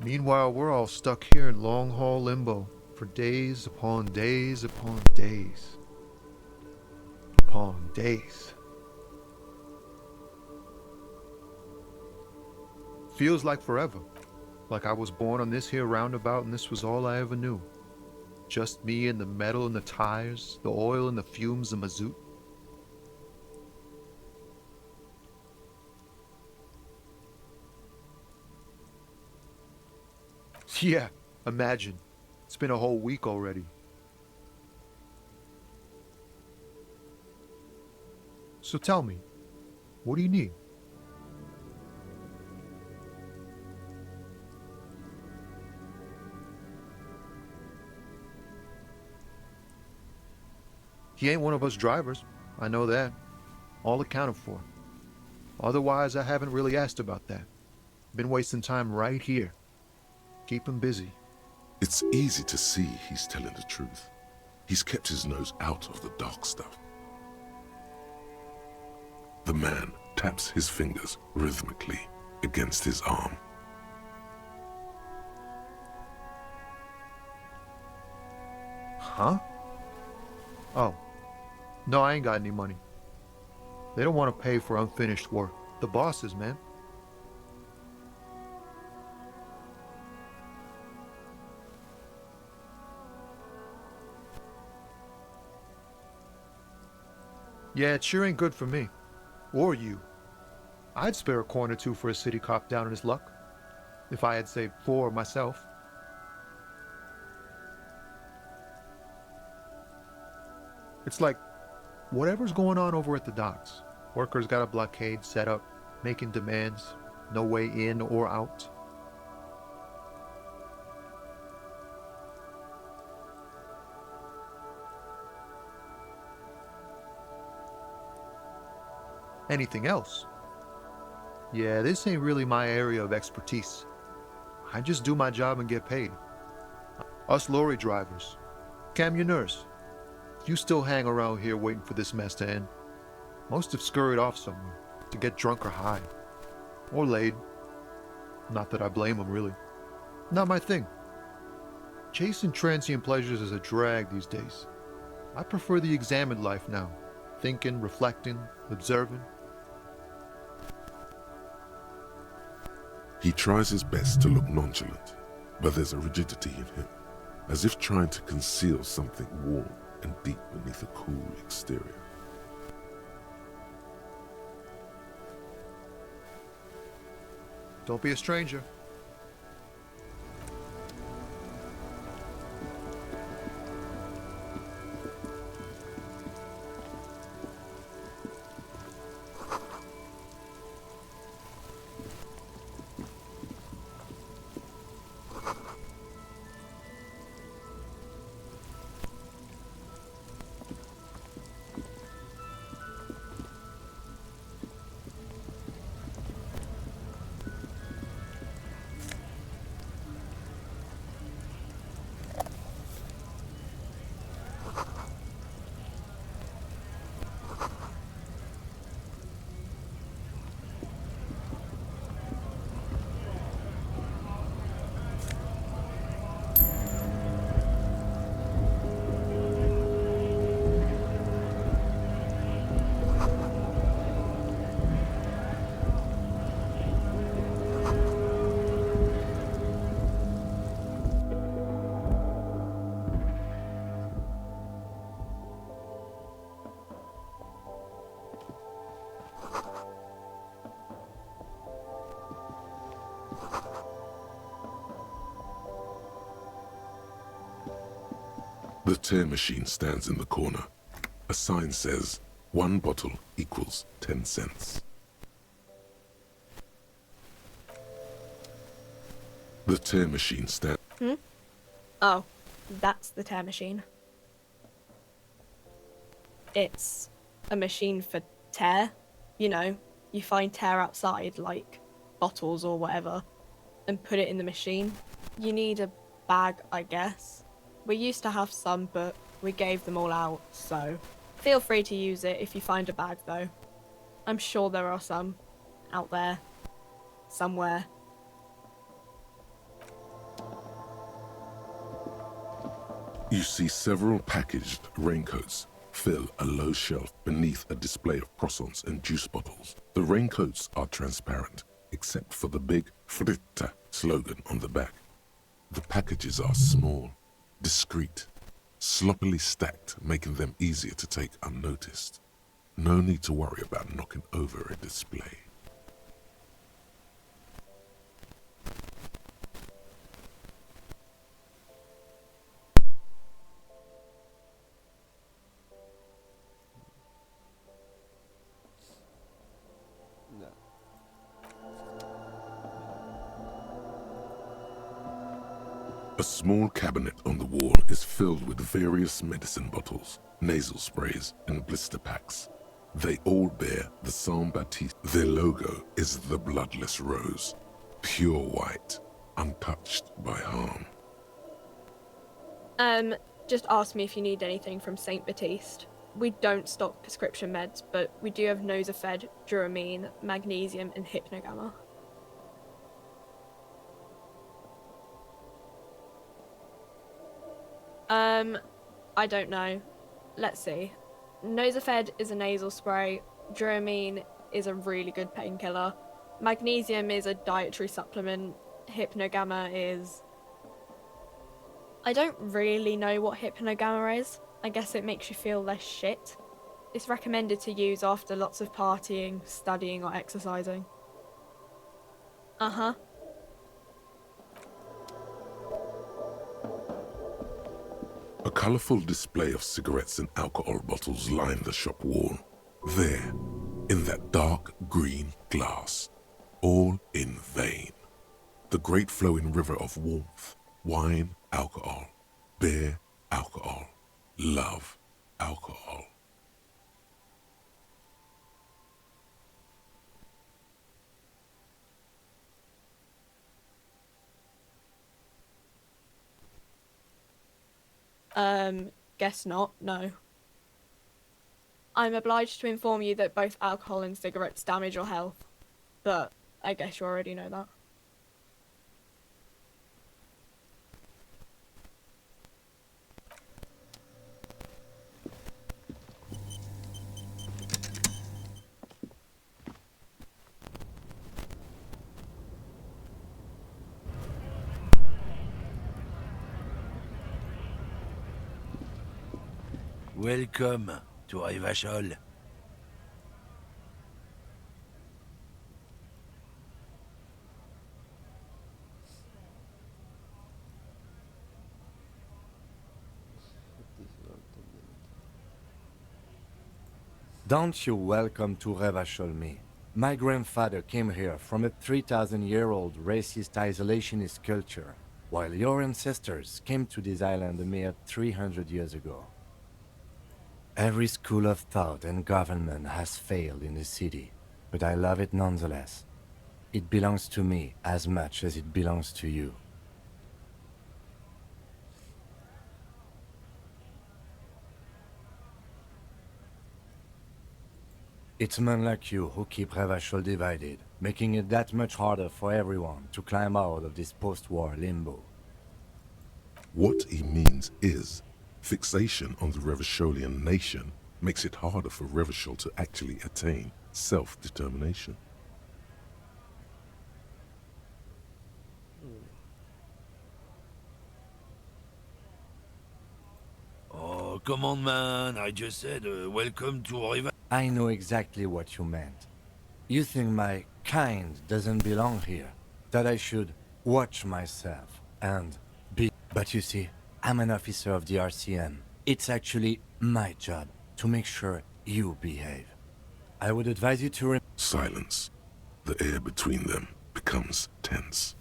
Meanwhile, we're all stuck here in long-haul limbo for days upon days upon days. Upon days. Feels like forever. Like I was born on this here roundabout and this was all I ever knew. Just me and the metal and the tires, the oil and the fumes of mazout. Yeah, imagine. It's been a whole week already. So tell me, what do you need? He ain't one of us drivers. I know that. All accounted for. Otherwise, I haven't really asked about that. Been wasting time right here. Keep him busy. It's easy to see he's telling the truth. He's kept his nose out of the dark stuff. The man taps his fingers rhythmically against his arm. Huh? Oh. No, I ain't got any money. They don't want to pay for unfinished work. The bosses, man. Yeah, it sure ain't good for me. Or you. I'd spare a coin or two for a city cop down in his luck. If I had saved 4 myself. It's like, whatever's going on over at the docks. Workers got a blockade set up, making demands, no way in or out. Anything else? Yeah, this ain't really my area of expertise. I just do my job and get paid. Us lorry drivers, camionneurs, you still hang around here waiting for this mess to end. Most have scurried off somewhere to get drunk or high. Or laid. Not that I blame them, really. Not my thing. Chasing transient pleasures is a drag these days. I prefer the examined life now. Thinking, reflecting, observing. He tries his best to look nonchalant, but there's a rigidity in him, as if trying to conceal something warm and deep beneath a cool exterior. Don't be a stranger. The tear machine stands in the corner. A sign says, 1 bottle equals 10 cents. The tear machine stands... Oh, that's the tear machine. It's a machine for tear. You know, you find tear outside, like bottles or whatever, and put it in the machine. You need a bag, I guess. We used to have some, but we gave them all out, so feel free to use it if you find a bag, though. I'm sure there are some out there, somewhere. You see several packaged raincoats fill a low shelf beneath a display of croissants and juice bottles. The raincoats are transparent, except for the big Fritta slogan on the back. The packages are small, discreet, sloppily stacked, making them easier to take unnoticed. No need to worry about knocking over a display. No. A small cabinet on the wall is filled with various medicine bottles, nasal sprays, and blister packs. They all bear the Saint Baptiste. Their logo is the bloodless rose, pure white, untouched by harm. Just ask me if you need anything from Saint Baptiste. We don't stock prescription meds, but we do have Nosafed, Duramine, Magnesium, and Hypnogamma. I don't know. Let's see. Nosafed is a nasal spray. Duramine is a really good painkiller. Magnesium is a dietary supplement. Hypnogamma is... I don't really know what Hypnogamma is. I guess it makes you feel less shit. It's recommended to use after lots of partying, studying, or exercising. Uh-huh. A colourful display of cigarettes and alcohol bottles line the shop wall. There, in that dark green glass, all in vain. The great flowing river of warmth, wine, alcohol, beer, alcohol, love, alcohol. Guess not, no. I'm obliged to inform you that both alcohol and cigarettes damage your health, but I guess you already know that. Welcome to Revachol. Don't you welcome to Revachol me. My grandfather came here from a 3,000-year-old racist isolationist culture, while your ancestors came to this island a mere 300 years ago. Every school of thought and government has failed in the city, but I love it nonetheless. It belongs to me as much as it belongs to you. It's men like you who keep Revachol divided, making it that much harder for everyone to climb out of this post-war limbo. What he means is, fixation on the Revacholian nation makes it harder for Revachol to actually attain self-determination. Oh, come on, man. I just said welcome to Revachol. I know exactly what you meant. You think my kind doesn't belong here, that I should watch myself and be... But you see, I'm an officer of the RCM. It's actually my job to make sure you behave. I would advise you to Silence. The air between them becomes tense.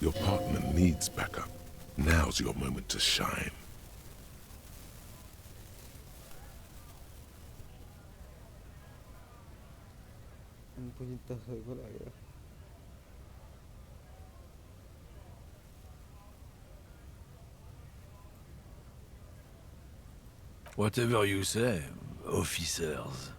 Your partner needs backup. Now's your moment to shine. Un puñetazo de colega. Whatever you say, officers.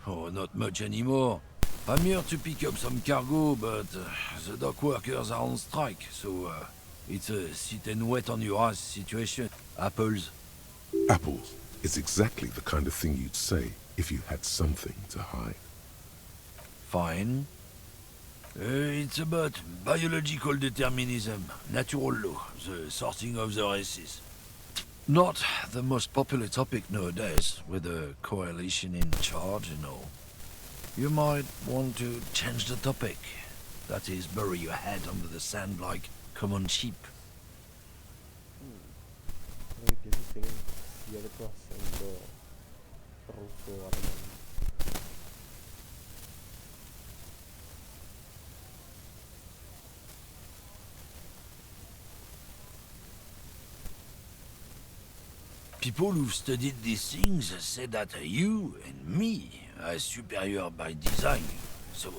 Oh, not much anymore. I'm here to pick up some cargo, but the dock workers are on strike, so it's a sit and wait on your ass situation. Apples. Apples is exactly the kind of thing you'd say if you had something to hide. Fine. It's about biological determinism, natural law, the sorting of the races. Not the most popular topic nowadays, with the coalition in charge and all. You might want to change the topic. That is, bury your head under the sand like common sheep. Creo que eso tiene cierto acento ruso alemán. People who've studied these things say that you and me are superior by design. So,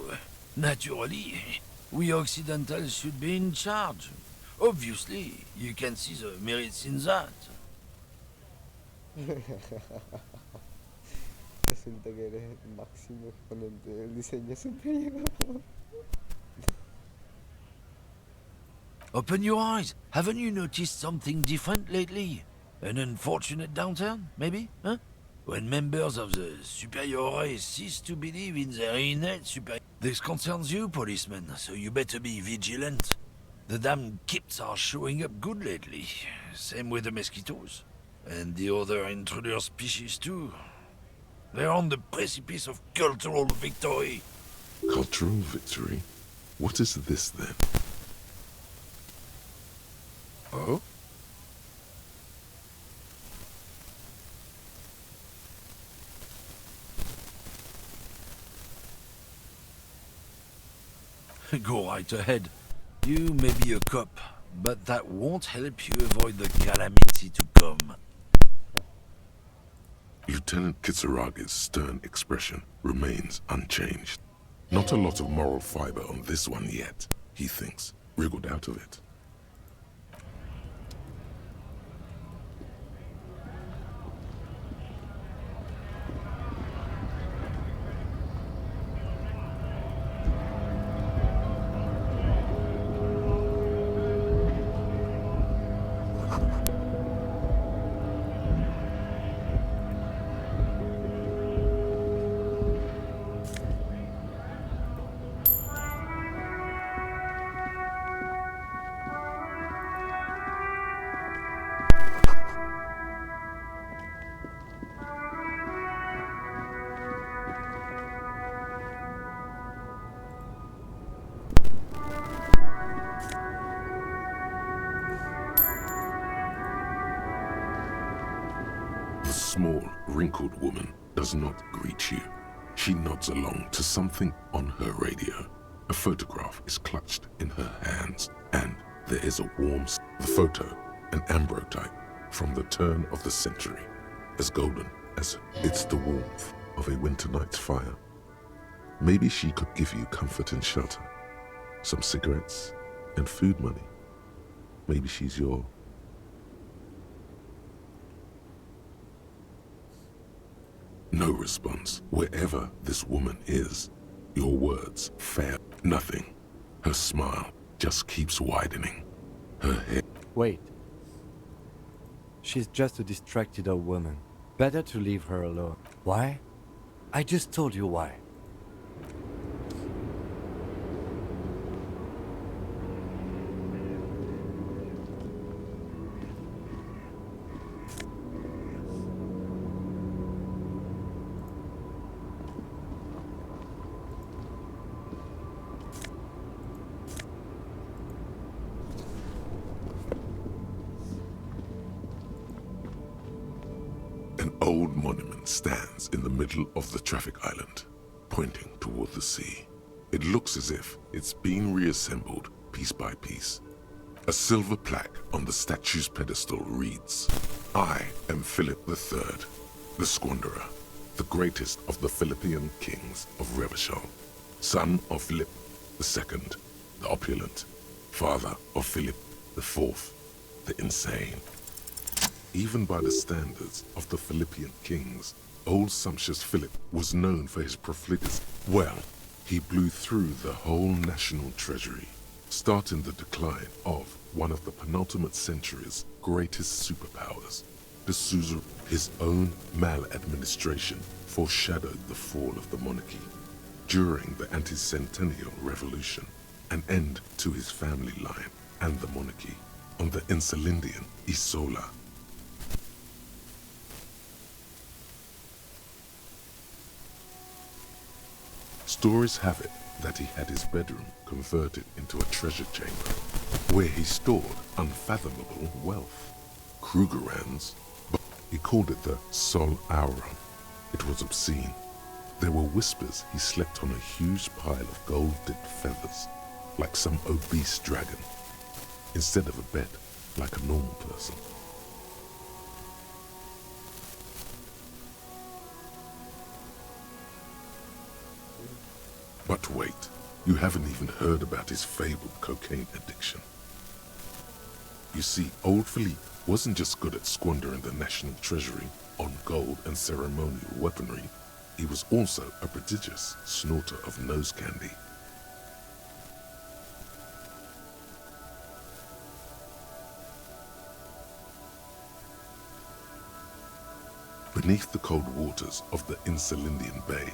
naturally, we Occidentals should be in charge. Obviously, you can see the merits in that. Resulta que eres el máximo exponente del diseño superior. Open your eyes. Haven't you noticed something different lately? An unfortunate downturn, maybe? Huh? When members of the superior race cease to believe in their innate superior... This concerns you, policeman, so you better be vigilant. The damn kips are showing up good lately. Same with the mosquitoes. And the other intruder species too. They're on the precipice of cultural victory. Cultural victory? What is this then? Oh? Go right ahead. You may be a cop, but that won't help you avoid the calamity to come. Lieutenant Kitsaragi's stern expression remains unchanged. Not a lot of moral fiber on this one yet, he thinks, wriggled out of it. The small, wrinkled woman does not greet you. She nods along to something on her radio. A photograph is clutched in her hands, and there is a warm... The photo, an ambrotype from the turn of the century, as golden as it's the warmth of a winter night's fire. Maybe she could give you comfort and shelter, some cigarettes and food money. Maybe she's your... No response. Wherever this woman is, your words fare nothing. Her smile just keeps widening. Her head... Wait. She's just a distracted old woman. Better to leave her alone. Why? I just told you why. old monument stands in the middle of the traffic island, pointing toward the sea. It looks as if it's being reassembled piece by piece. A silver plaque on the statue's pedestal reads, "I am Philip III, the Squanderer, the greatest of the Philippian kings of Revachol, son of Philip II, the opulent, father of Philip IV, the insane." Even by the standards of the Philippian kings, old sumptuous Philip was known for his profligacy. Well, he blew through the whole national treasury, starting the decline of one of the penultimate century's greatest superpowers. His own maladministration foreshadowed the fall of the monarchy. During the anti-centennial revolution, an end to his family line and the monarchy on the Insulindian Isola. Stories have it that he had his bedroom converted into a treasure chamber, where he stored unfathomable wealth. Krugerrands, but he called it the Sol Auron. It was obscene. There were whispers he slept on a huge pile of gold-dipped feathers, like some obese dragon, instead of a bed, like a normal person. But wait, you haven't even heard about his fabled cocaine addiction. You see, old Philippe wasn't just good at squandering the national treasury on gold and ceremonial weaponry, he was also a prodigious snorter of nose candy. Beneath the cold waters of the Insulindian Bay,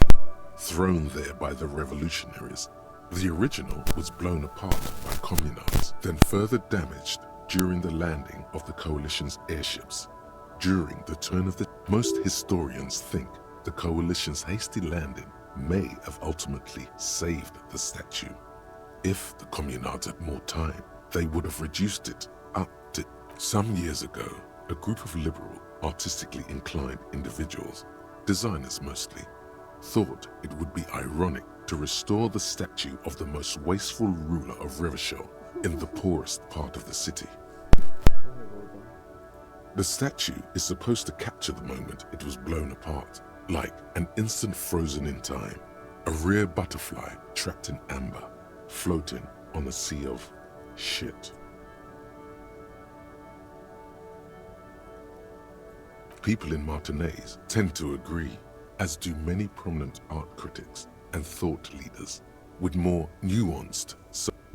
thrown there by the revolutionaries, the original was blown apart by communards, then further damaged during the landing of the coalition's airships. During the turn of the... Most historians think the coalition's hasty landing may have ultimately saved the statue. If the communards had more time, they would have reduced it up to... Some years ago, a group of liberal, artistically inclined individuals, designers mostly, thought it would be ironic to restore the statue of the most wasteful ruler of Revachol in the poorest part of the city. The statue is supposed to capture the moment it was blown apart, like an instant frozen in time, a rare butterfly trapped in amber, floating on a sea of shit. People in Martinaise tend to agree, as do many prominent art critics and thought leaders, with more nuanced.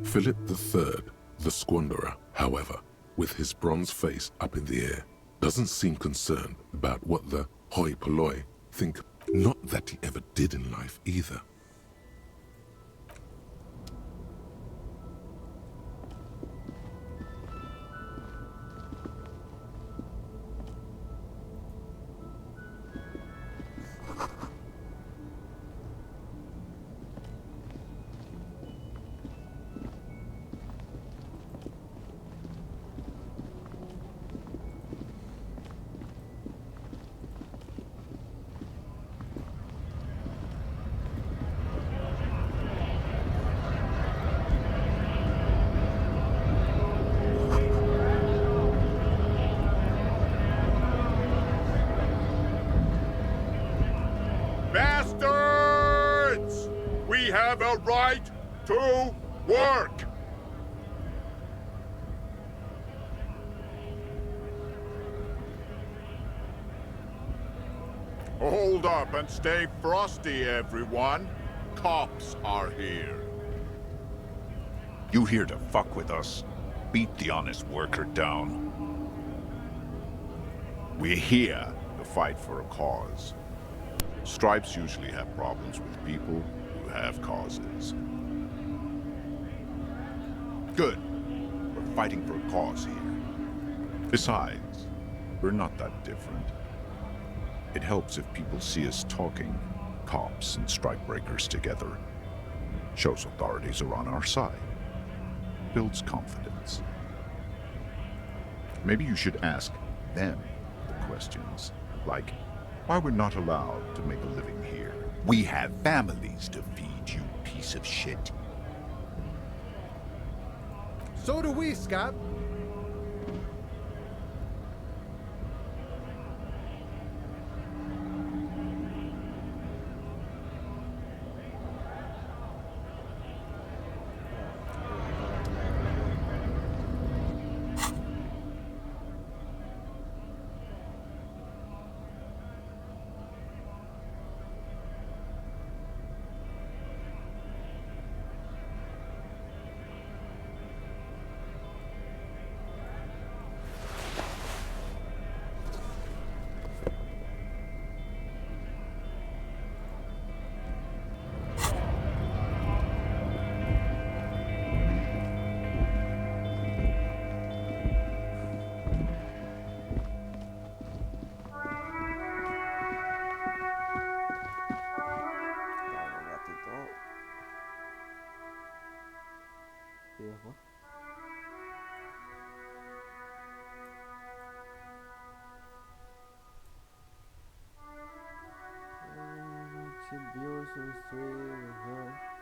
Philip III, the Squanderer, however, with his bronze face up in the air, doesn't seem concerned about what the hoi polloi think. Not that he ever did in life either. Bastards! We have a right to work! Hold up and stay frosty, everyone. Cops are here. You here to fuck with us? Beat the honest worker down. We're here to fight for a cause. Stripes usually have problems with people who have causes. Good. We're fighting for a cause here. Besides, we're not that different. It helps if people see us talking, cops and strikebreakers together. Shows authorities are on our side. Builds confidence. Maybe you should ask them the questions, like, Why we're not allowed to make a living here? We have families to feed, you piece of shit. So do we, Scott. Viejo. She views on the street.